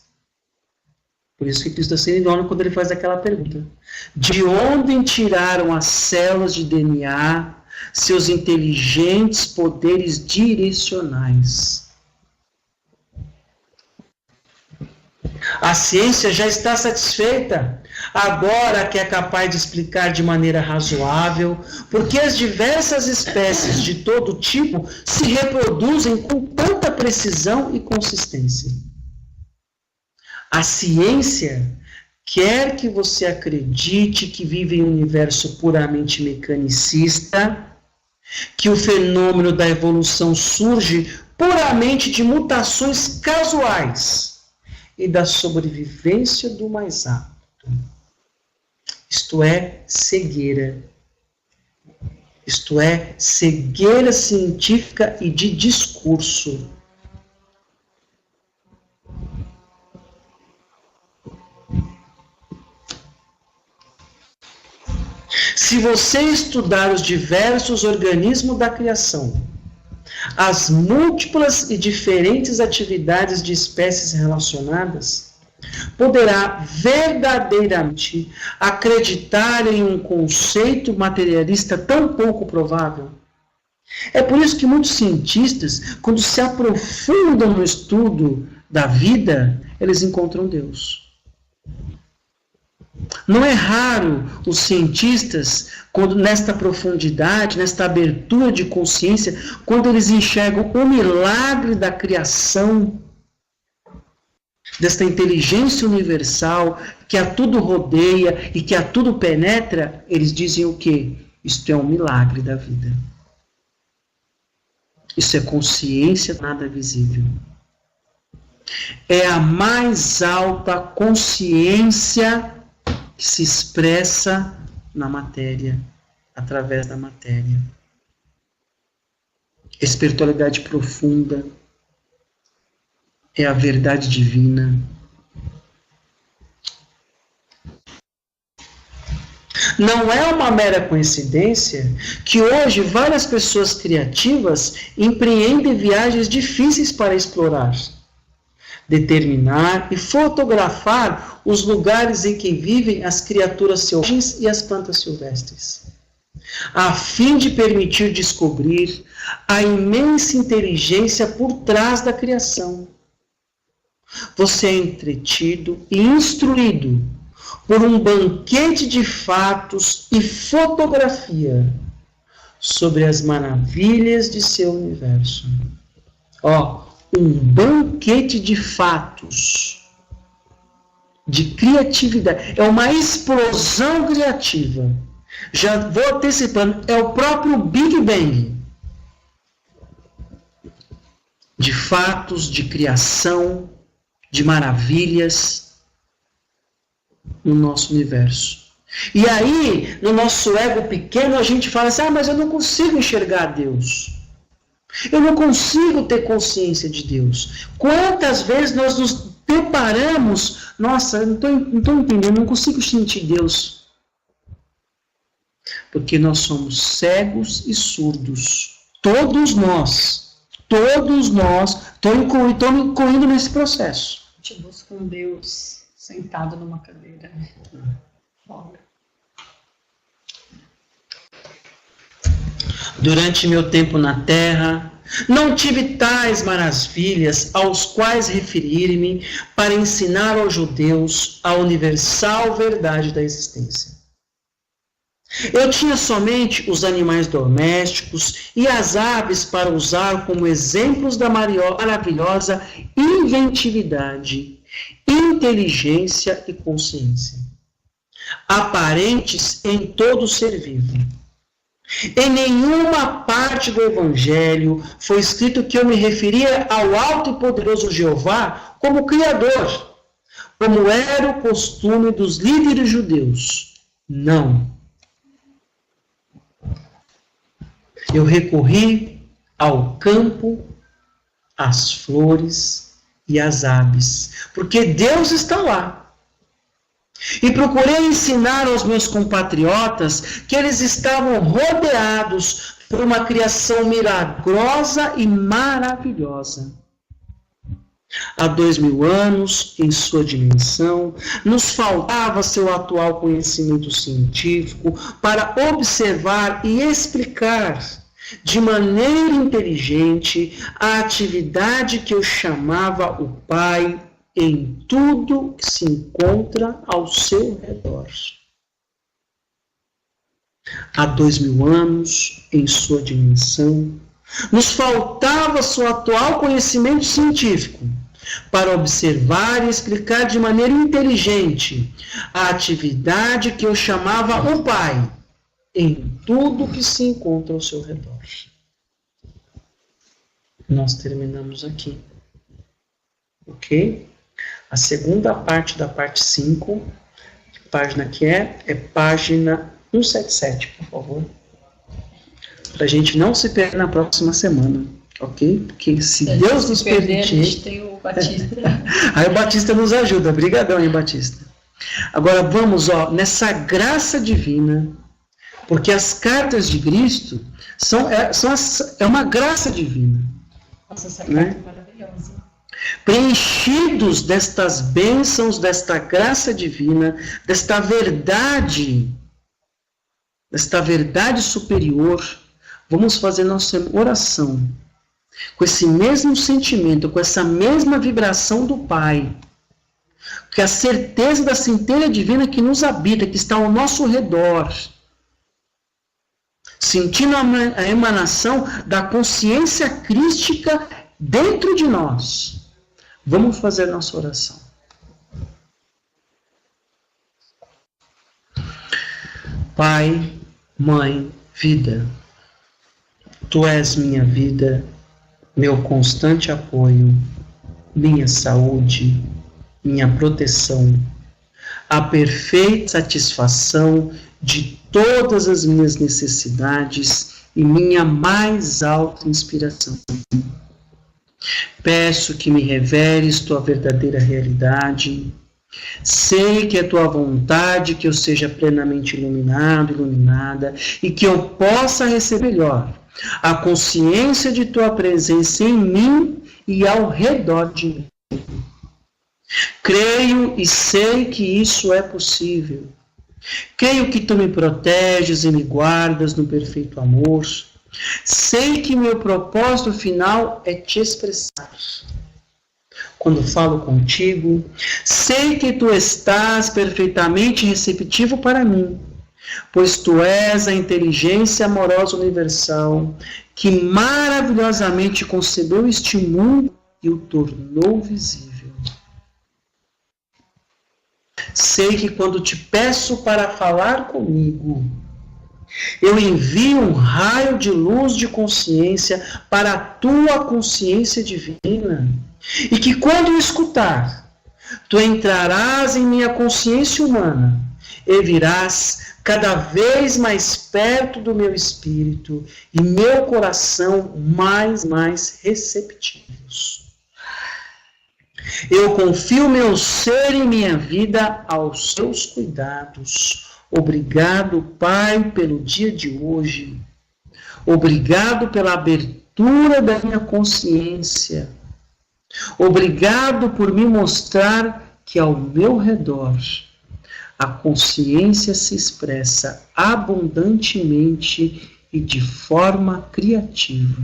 Por isso que Cristo está sendo irônico quando ele faz aquela pergunta. De onde tiraram as células de DNA seus inteligentes poderes direcionais? A ciência já está satisfeita, agora que é capaz de explicar de maneira razoável porque as diversas espécies de todo tipo se reproduzem com tanta precisão e consistência. A ciência quer que você acredite que vive em um universo puramente mecanicista, que o fenômeno da evolução surge puramente de mutações casuais e da sobrevivência do mais apto. Isto é cegueira. Isto é cegueira científica e de discurso. Se você estudar os diversos organismos da criação, as múltiplas e diferentes atividades de espécies relacionadas, poderá verdadeiramente acreditar em um conceito materialista tão pouco provável. É por isso que muitos cientistas, quando se aprofundam no estudo da vida, eles encontram Deus. Não é raro os cientistas, quando nesta profundidade, nesta abertura de consciência, quando eles enxergam o milagre da criação, desta inteligência universal, que a tudo rodeia e que a tudo penetra, eles dizem o quê? Isto é um milagre da vida. Isso é consciência nada visível. É a mais alta consciência que se expressa na matéria, através da matéria. Espiritualidade profunda é a verdade divina. Não é uma mera coincidência que hoje várias pessoas criativas empreendem viagens difíceis para explorar, determinar e fotografar os lugares em que vivem as criaturas selvagens e as plantas silvestres, a fim de permitir descobrir a imensa inteligência por trás da criação. Você é entretido e instruído por um banquete de fatos e fotografia sobre as maravilhas de seu universo. Um banquete de fatos, de criatividade. É uma explosão criativa. Já vou antecipando, é o próprio Big Bang. De fatos, de criação, de maravilhas no nosso universo. E aí, no nosso ego pequeno, a gente fala assim, mas eu não consigo enxergar Deus. Eu não consigo ter consciência de Deus. Quantas vezes nós nos deparamos, nossa, eu não estou entendendo, não consigo sentir Deus. Porque nós somos cegos e surdos. Todos nós, estou incluindo nesse processo. A gente busca um Deus sentado numa cadeira. Fora. Durante meu tempo na terra, não tive tais maravilhas aos quais referir-me para ensinar aos judeus a universal verdade da existência. Eu tinha somente os animais domésticos e as aves para usar como exemplos da maravilhosa inventividade, inteligência e consciência, aparentes em todo ser vivo. Em nenhuma parte do Evangelho foi escrito que eu me referia ao alto e poderoso Jeová como Criador, como era o costume dos líderes judeus. Não. Eu recorri ao campo, às flores e às aves, porque Deus está lá. E procurei ensinar aos meus compatriotas que eles estavam rodeados por uma criação milagrosa e maravilhosa. Há 2000 anos, em sua dimensão, nos faltava seu atual conhecimento científico para observar e explicar de maneira inteligente a atividade que eu chamava o Pai em tudo que se encontra ao seu redor. Há 2000 anos, em sua dimensão, nos faltava seu atual conhecimento científico para observar e explicar de maneira inteligente a atividade que eu chamava o Pai em tudo que se encontra ao seu redor. Nós terminamos aqui. Ok? A segunda parte da parte 5, página que é página 177, por favor. Para a gente não se perder na próxima semana, ok? Porque se Deus nos permitir... A gente tem o Batista. Aí o Batista nos ajuda. Obrigadão, hein, Batista? Agora vamos, nessa graça divina, porque as cartas de Cristo é uma graça divina. Nossa, essa carta é maravilhosa. Preenchidos destas bênçãos, desta graça divina, desta verdade superior, vamos fazer nossa oração com esse mesmo sentimento, com essa mesma vibração do Pai, com a certeza da centelha divina que nos habita, que está ao nosso redor, sentindo a emanação da consciência crística dentro de nós. Vamos fazer nossa oração. Pai, Mãe, Vida, Tu és minha vida, meu constante apoio, minha saúde, minha proteção, a perfeita satisfação de todas as minhas necessidades e minha mais alta inspiração. Peço que me reveles tua verdadeira realidade. Sei que é tua vontade que eu seja plenamente iluminado, iluminada, e que eu possa receber melhor a consciência de tua presença em mim e ao redor de mim. Creio e sei que isso é possível. Creio que tu me proteges e me guardas no perfeito amor. Sei que meu propósito final é te expressar. Quando falo contigo, sei que tu estás perfeitamente receptivo para mim, pois tu és a inteligência amorosa universal que maravilhosamente concebeu este mundo e o tornou visível. Sei que quando te peço para falar comigo, eu envio um raio de luz de consciência para a tua consciência divina, e que quando eu escutar, tu entrarás em minha consciência humana e virás cada vez mais perto do meu espírito e meu coração mais receptivos. Eu confio meu ser e minha vida aos seus cuidados. Obrigado, Pai, pelo dia de hoje. Obrigado pela abertura da minha consciência. Obrigado por me mostrar que ao meu redor a consciência se expressa abundantemente e de forma criativa.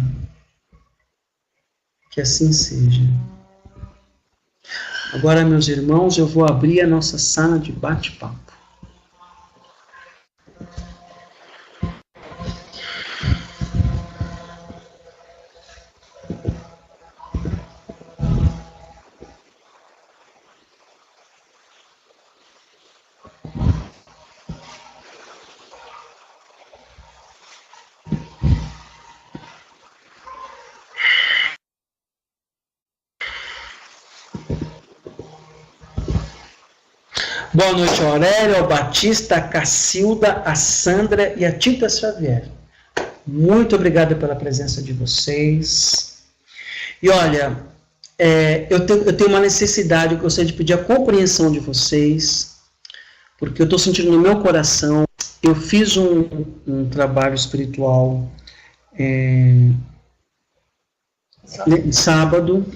Que assim seja. Agora, meus irmãos, eu vou abrir a nossa sala de bate-papo. Boa noite ao Aurélio, ao Batista, a Cacilda, a Sandra e a Tita Xavier. Muito obrigado pela presença de vocês. E olha, eu tenho uma necessidade, eu gostaria de pedir a compreensão de vocês, porque eu estou sentindo no meu coração. Eu fiz um trabalho espiritual sábado,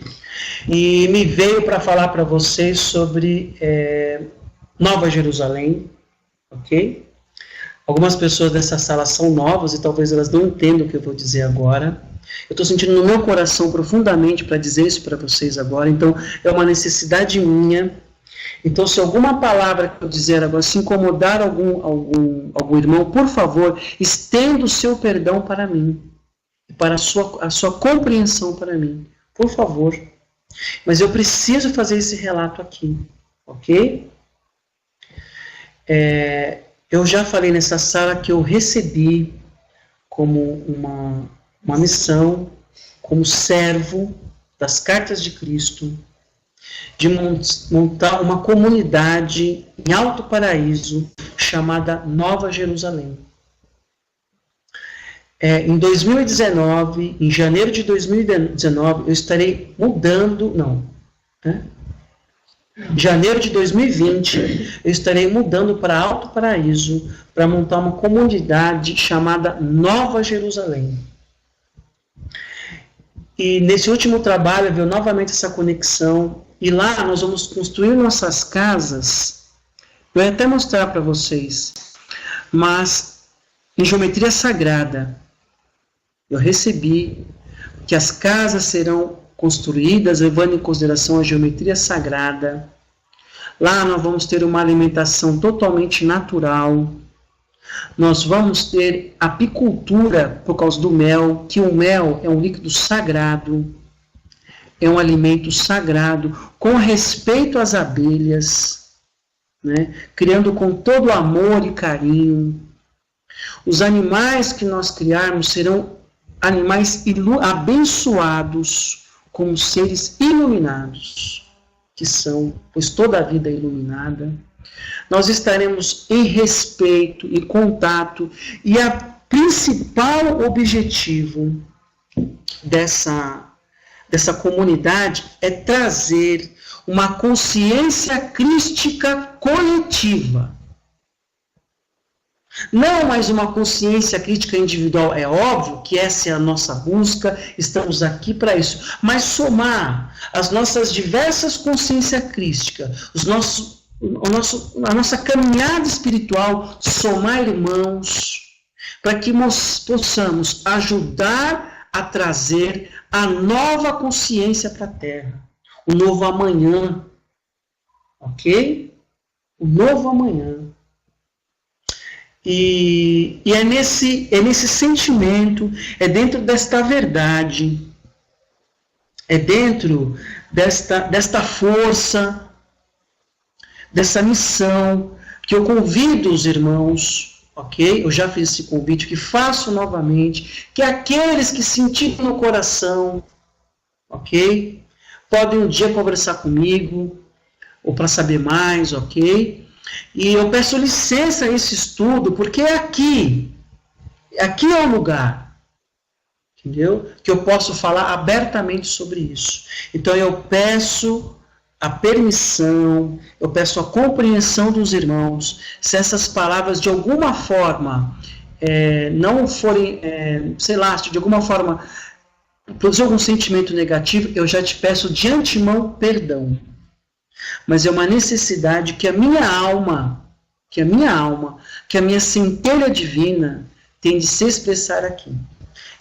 e me veio para falar para vocês sobre Nova Jerusalém, ok? Algumas pessoas dessa sala são novas e talvez elas não entendam o que eu vou dizer agora. Eu estou sentindo no meu coração profundamente para dizer isso para vocês agora, então é uma necessidade minha. Então, se alguma palavra que eu dizer agora se incomodar algum irmão, por favor, estenda o seu perdão para mim, para a sua compreensão para mim, por favor. Mas eu preciso fazer esse relato aqui, ok? Eu já falei nessa sala que eu recebi como uma missão, como servo das Cartas de Cristo, de montar uma comunidade em Alto Paraíso chamada Nova Jerusalém. Em 2019, em janeiro de 2019, eu estarei mudando, janeiro de 2020, eu estarei mudando para Alto Paraíso para montar uma comunidade chamada Nova Jerusalém. E nesse último trabalho veio novamente essa conexão, e lá nós vamos construir nossas casas. Eu ia até mostrar para vocês, mas em geometria sagrada. Eu recebi que as casas serão construídas levando em consideração a geometria sagrada. Lá nós vamos ter uma alimentação totalmente natural. Nós vamos ter apicultura por causa do mel, que o mel é um líquido sagrado, é um alimento sagrado, com respeito às abelhas, né? Criando com todo amor e carinho. Os animais que nós criarmos serão animais abençoados, como seres iluminados, que são, pois toda a vida é iluminada. Nós estaremos em respeito e contato, e o principal objetivo dessa comunidade é trazer uma consciência crística coletiva. Não mais uma consciência crítica individual, é óbvio que essa é a nossa busca, estamos aqui para isso, mas somar as nossas diversas consciências crísticas, a nossa caminhada espiritual, somar irmãos, para que nós possamos ajudar a trazer a nova consciência para a Terra, o novo amanhã, ok? O novo amanhã. E é nesse sentimento, é dentro desta verdade, é dentro desta força, dessa missão, que eu convido os irmãos, ok? Eu já fiz esse convite, que faço novamente, que aqueles que sentirem no coração, ok? Podem um dia conversar comigo, ou para saber mais, ok? E eu peço licença a esse estudo, porque aqui é o lugar, entendeu? Que eu posso falar abertamente sobre isso. Então eu peço a permissão, eu peço a compreensão dos irmãos, se essas palavras de alguma forma não forem, sei lá, se de alguma forma produzir algum sentimento negativo, eu já te peço de antemão perdão. Mas é uma necessidade que a minha alma, que a minha centelha divina tem de se expressar aqui.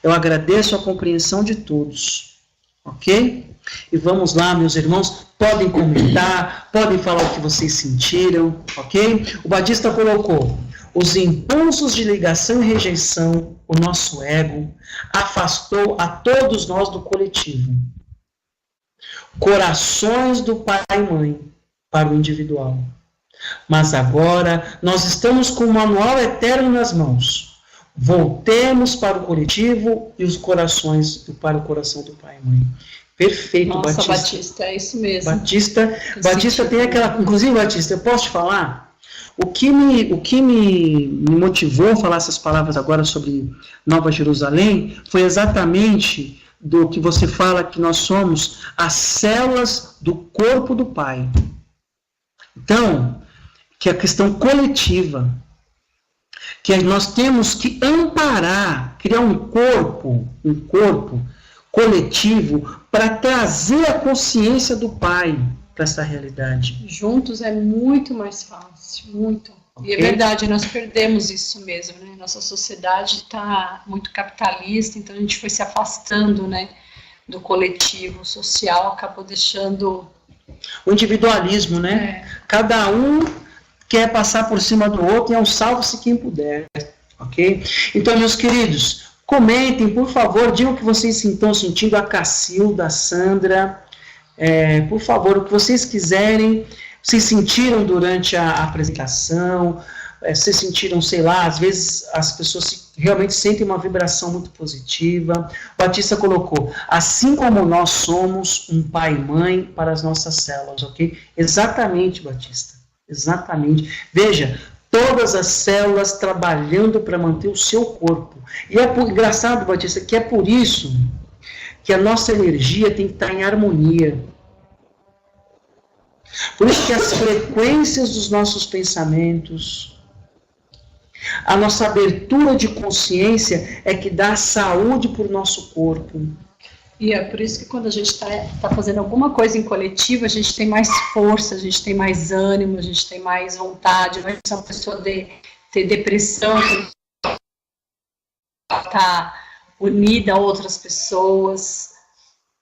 Eu agradeço a compreensão de todos, ok? E vamos lá, meus irmãos, podem comentar, podem falar o que vocês sentiram, ok? O Batista colocou: os impulsos de ligação e rejeição, o nosso ego, afastou a todos nós do coletivo. Corações do pai e mãe para o individual. Mas agora nós estamos com o manual eterno nas mãos. Voltemos para o coletivo e os corações para o coração do pai e mãe. Perfeito, Nossa, Batista. Batista, é isso mesmo. Batista tem aquela... Inclusive, Batista, eu posso te falar? O que me motivou a falar essas palavras agora sobre Nova Jerusalém foi exatamente do que você fala que nós somos as células do corpo do Pai. Então, que é a questão coletiva, que nós temos que amparar, criar um corpo coletivo para trazer a consciência do Pai para essa realidade. Juntos é muito mais fácil, muito. Okay. E é verdade, nós perdemos isso mesmo, né? Nossa sociedade está muito capitalista, então a gente foi se afastando, né, do coletivo social, acabou deixando... O individualismo, né? Cada um quer passar por cima do outro e é um salve-se quem puder, ok? Então, meus queridos, comentem, por favor, digam o que vocês estão sentindo, a Cacilda, a Sandra, por favor, o que vocês quiserem, vocês sentiram durante a apresentação, vocês sentiram, sei lá, às vezes as pessoas realmente sentem uma vibração muito positiva. O Batista colocou, assim como nós somos um pai e mãe para as nossas células, ok? Exatamente, Batista, exatamente. Veja, todas as células trabalhando para manter o seu corpo. E é engraçado, Batista, que é por isso que a nossa energia tem que estar em harmonia. Por isso que as frequências dos nossos pensamentos, a nossa abertura de consciência é que dá saúde para o nosso corpo. E é por isso que quando a gente está fazendo alguma coisa em coletivo, a gente tem mais força, a gente tem mais ânimo, a gente tem mais vontade, vai ser uma pessoa ter depressão, está unida a outras pessoas.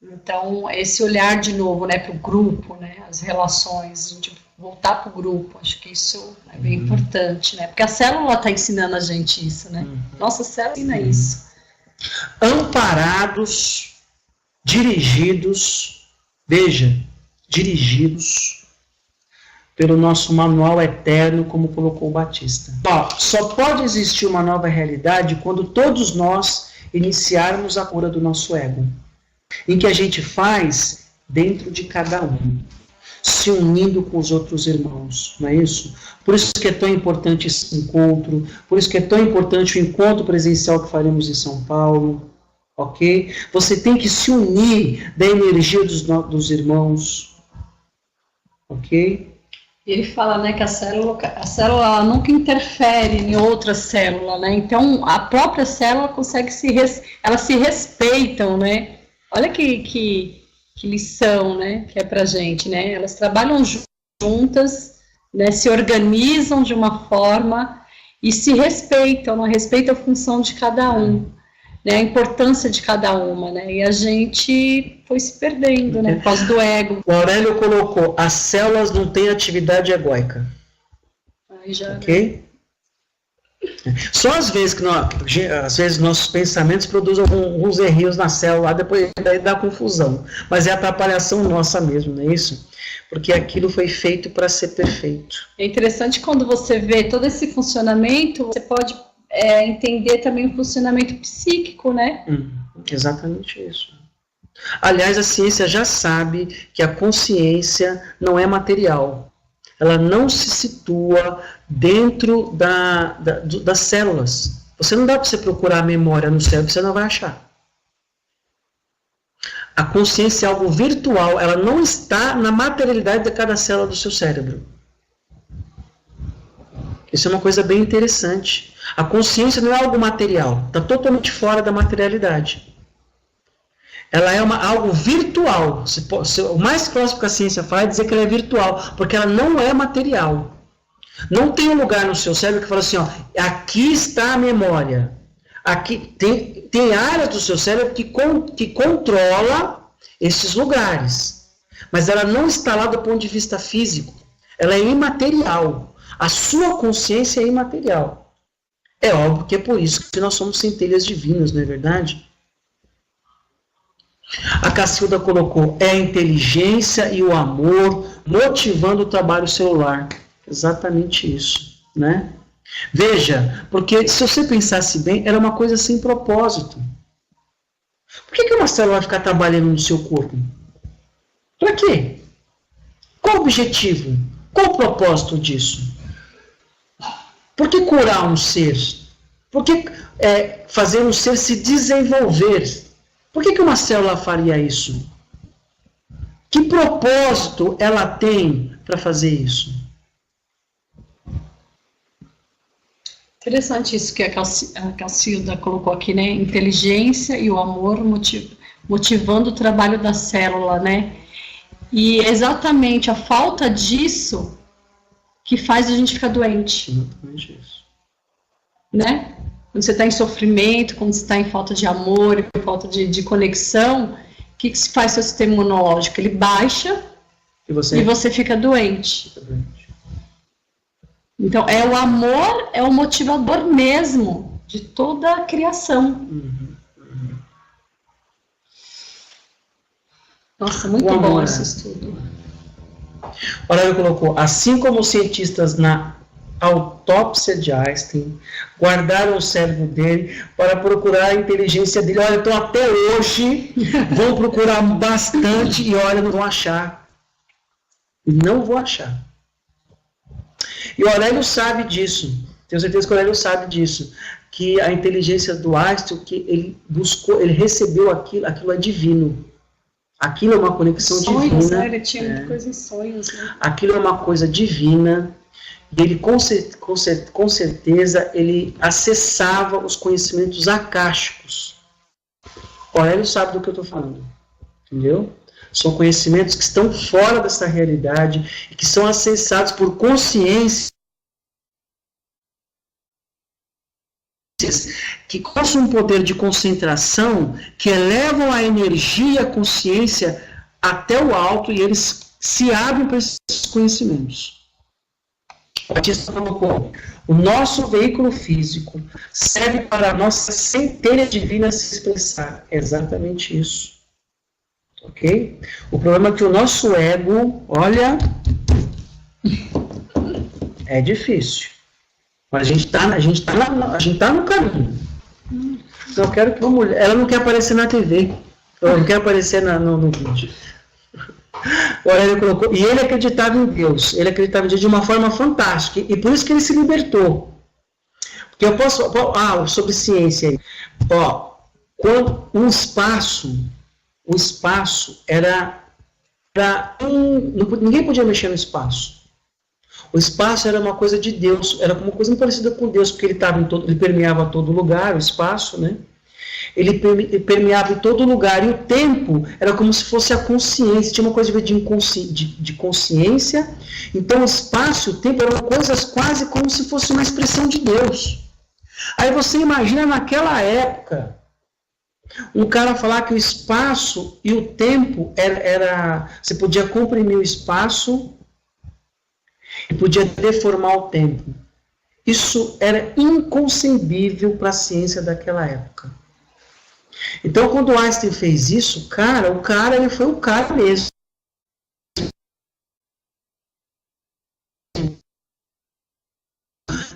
Então, esse olhar de novo, né, para o grupo, né, as relações, a gente voltar para o grupo, acho que isso é bem importante, né, porque a célula está ensinando a gente isso, né, nossa célula ensina isso. Amparados, dirigidos pelo nosso manual eterno, como colocou o Batista. Só pode existir uma nova realidade quando todos nós iniciarmos a cura do nosso ego. Em que a gente faz dentro de cada um, se unindo com os outros irmãos, não é isso? Por isso que é tão importante esse encontro, por isso que é tão importante o encontro presencial que faremos em São Paulo, ok? Você tem que se unir da energia dos irmãos, ok? Ele fala, né, que a célula nunca interfere em outra célula, né? Então a própria célula consegue elas se respeitam, né? Olha que lição, né, que é pra gente, né? Elas trabalham juntas, né, se organizam de uma forma e se respeitam, né, respeitam a função de cada um, né, a importância de cada uma, né? E a gente foi se perdendo, né, por causa do ego. O Aurélio colocou, as células não têm atividade egóica. Aí já, ok? Né? Só às vezes que nossos pensamentos produzem alguns errinhos na célula, depois dá confusão. Mas é atrapalhação nossa mesmo, não é isso? Porque aquilo foi feito para ser perfeito. É interessante quando você vê todo esse funcionamento, você pode entender também o funcionamento psíquico, né? Exatamente isso. Aliás, a ciência já sabe que a consciência não é material. Ela não se situa dentro das células. Você não dá para você procurar a memória no cérebro, você não vai achar. A consciência é algo virtual, ela não está na materialidade de cada célula do seu cérebro. Isso é uma coisa bem interessante. A consciência não é algo material, está totalmente fora da materialidade. Ela é algo virtual. O mais próximo que a ciência faz é dizer que ela é virtual, porque ela não é material. Não tem um lugar no seu cérebro que fala assim, ó, aqui está a memória. Aqui tem áreas do seu cérebro que controla esses lugares. Mas ela não está lá do ponto de vista físico. Ela é imaterial. A sua consciência é imaterial. É óbvio que é por isso que nós somos centelhas divinas, não é verdade? A Cacilda colocou, é a inteligência e o amor motivando o trabalho celular. Exatamente isso, né? Veja, porque se você pensasse bem, era uma coisa sem propósito. Por que uma célula vai ficar trabalhando no seu corpo? Para quê? Qual o objetivo? Qual o propósito disso? Por que curar um ser? Por que fazer um ser se desenvolver? Por que uma célula faria isso? Que propósito ela tem para fazer isso? Interessante isso que a Cacilda colocou aqui, né? Inteligência e o amor motivando o trabalho da célula, né? E é exatamente a falta disso que faz a gente ficar doente. Exatamente isso. Né? Quando você está em sofrimento, quando você está em falta de amor, em falta de conexão, o que se faz seu sistema imunológico? Ele baixa e você fica doente. Então, o amor é o motivador mesmo de toda a criação. Nossa, muito bom esse estudo. Olha, ele colocou, assim como os cientistas na autópsia de Einstein guardaram o cérebro dele para procurar a inteligência dele. Olha, então até hoje vão procurar bastante e olha, não vão achar. Não vou achar. E o Aurélio sabe disso. Tenho certeza que o Aurélio sabe disso. Que a inteligência do Einstein, que ele buscou, ele recebeu aquilo é divino. Aquilo é uma conexão divina. Né? Ele tinha muita coisa em sonhos. Né? Aquilo é uma coisa divina. E ele, com certeza, ele acessava os conhecimentos acásticos. O Aurélio sabe do que eu estou falando. Entendeu? São conhecimentos que estão fora dessa realidade e que são acessados por consciências que possuem um poder de concentração que elevam a energia e a consciência até o alto e eles se abrem para esses conhecimentos. O Batista colocou, o nosso veículo físico serve para a nossa centelha divina se expressar. Exatamente isso. Ok? O problema é que o nosso ego, olha, é difícil. Mas a gente tá no caminho. Eu quero que uma mulher, ela não quer aparecer na TV, ela não quer aparecer no vídeo. O Aurélio colocou, e ele acreditava em Deus, ele acreditava em Deus de uma forma fantástica, e por isso que ele se libertou. Porque eu posso, sobre ciência aí, quando o espaço era ninguém podia mexer no espaço. O espaço era uma coisa de Deus, era uma coisa muito parecida com Deus, porque ele permeava todo lugar, o espaço, né? Ele permeava em todo lugar, e o tempo era como se fosse a consciência, tinha uma coisa de consciência, então o espaço e o tempo eram coisas quase como se fosse uma expressão de Deus. Aí você imagina naquela época, um cara falar que o espaço e o tempo você podia comprimir o espaço e podia deformar o tempo. Isso era inconcebível para a ciência daquela época. Então, quando Einstein fez isso, o cara ele foi o cara mesmo.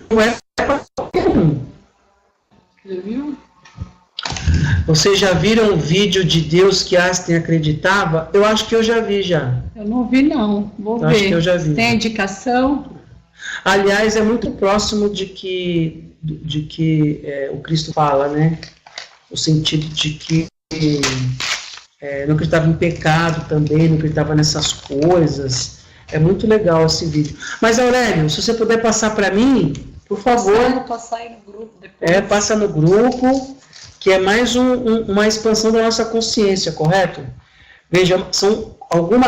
Não é para qualquer um. Viu? Vocês já viram o vídeo de Deus que Einstein acreditava? Eu acho que eu já vi já. Eu não vi não, vou ver. Acho que eu já vi. Tem indicação? Aliás, é muito próximo de que o Cristo fala, né? O sentido de que não acreditava em pecado também, não acreditava nessas coisas. É muito legal esse vídeo. Mas, Aurélio, se você puder passar para mim, por favor. Passar aí no grupo depois. Passa no grupo, que é mais uma expansão da nossa consciência, correto? Veja,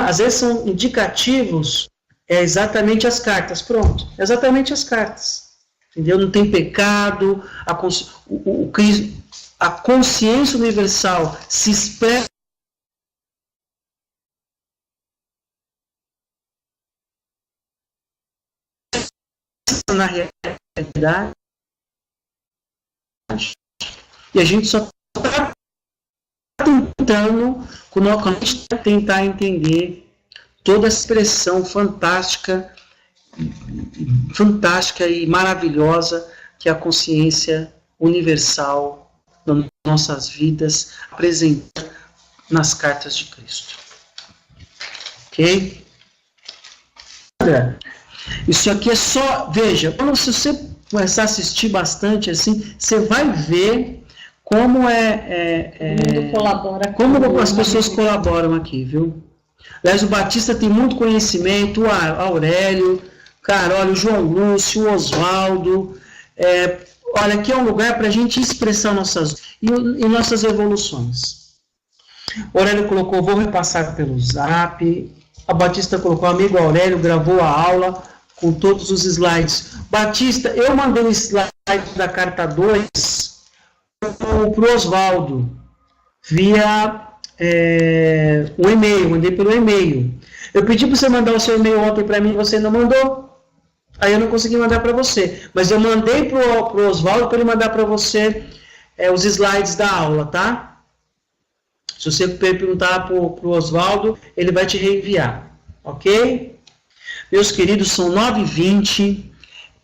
às vezes são indicativos, exatamente as cartas, pronto, exatamente as cartas, entendeu? Não tem pecado, a consciência universal se expressa na realidade, e a gente só está tentando, quando a gente tentar entender toda a expressão fantástica e maravilhosa que a consciência universal das nossas vidas apresenta nas cartas de Cristo. Ok? Isso aqui é só, veja, quando você começar a assistir bastante assim, você vai ver como como as pessoas colaboram aqui, viu? Aliás, o Batista tem muito conhecimento, o Aurélio, Carol, o João Lúcio, o Oswaldo. Olha, aqui é um lugar para a gente expressar nossas evoluções. O Aurélio colocou, vou repassar pelo Zap. A Batista colocou, amigo Aurélio gravou a aula com todos os slides. Batista, eu mandei o slide da carta 2 para o Oswaldo, via o e-mail, mandei pelo e-mail. Eu pedi para você mandar o seu e-mail ontem para mim, você não mandou. Aí eu não consegui mandar para você. Mas eu mandei para o Oswaldo para ele mandar para você os slides da aula, tá? Se você perguntar para o Oswaldo, ele vai te reenviar, ok? Meus queridos, são 9h20,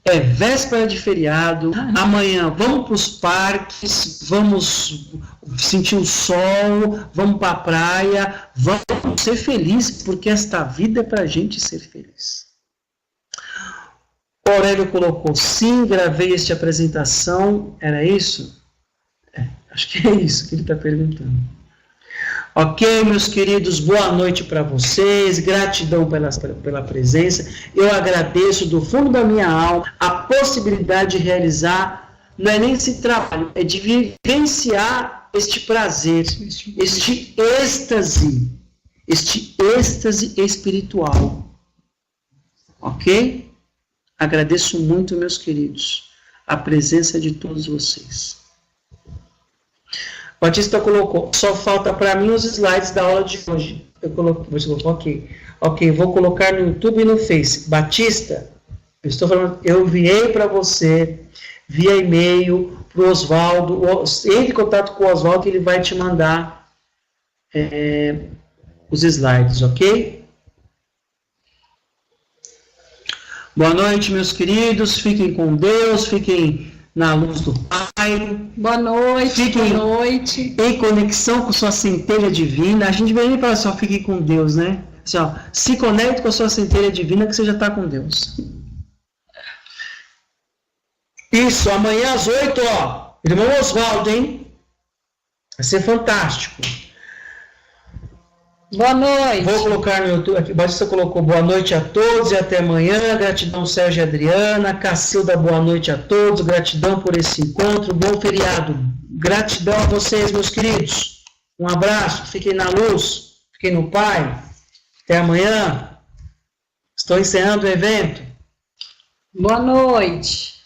é véspera de feriado, amanhã vamos para os parques, vamos sentir o sol, vamos para a praia, vamos ser felizes, porque esta vida é para a gente ser feliz. O Aurélio colocou, sim, gravei esta apresentação, era isso? Acho que é isso que ele está perguntando. Ok, meus queridos, boa noite para vocês, gratidão pela presença. Eu agradeço do fundo da minha alma a possibilidade de realizar, não é nem esse trabalho, é de vivenciar este prazer, este êxtase espiritual. Ok? Agradeço muito, meus queridos, a presença de todos vocês. Batista colocou, só falta para mim os slides da aula de hoje. Você colocou, ok, vou colocar no YouTube e no Face. Batista, eu enviei para você, via e-mail, para o Oswaldo, entre em contato com o Oswaldo que ele vai te mandar os slides, ok? Boa noite, meus queridos, fiquem com Deus, fiquem na luz do Pai. Boa noite, fiquem boa noite. Em conexão com sua centelha divina. A gente vem falar assim, ó, fiquem com Deus, né? Assim, ó, se conecte com a sua centelha divina que você já está com Deus. Isso, amanhã às 8, ó. Irmão Oswaldo, hein? Vai ser fantástico. Boa noite. Vou colocar no YouTube aqui. Batista colocou boa noite a todos e até amanhã. Gratidão, Sérgio e Adriana. Cacilda, boa noite a todos. Gratidão por esse encontro. Bom feriado. Gratidão a vocês, meus queridos. Um abraço. Fiquem na luz. Fiquem no Pai. Até amanhã. Estou encerrando o evento. Boa noite.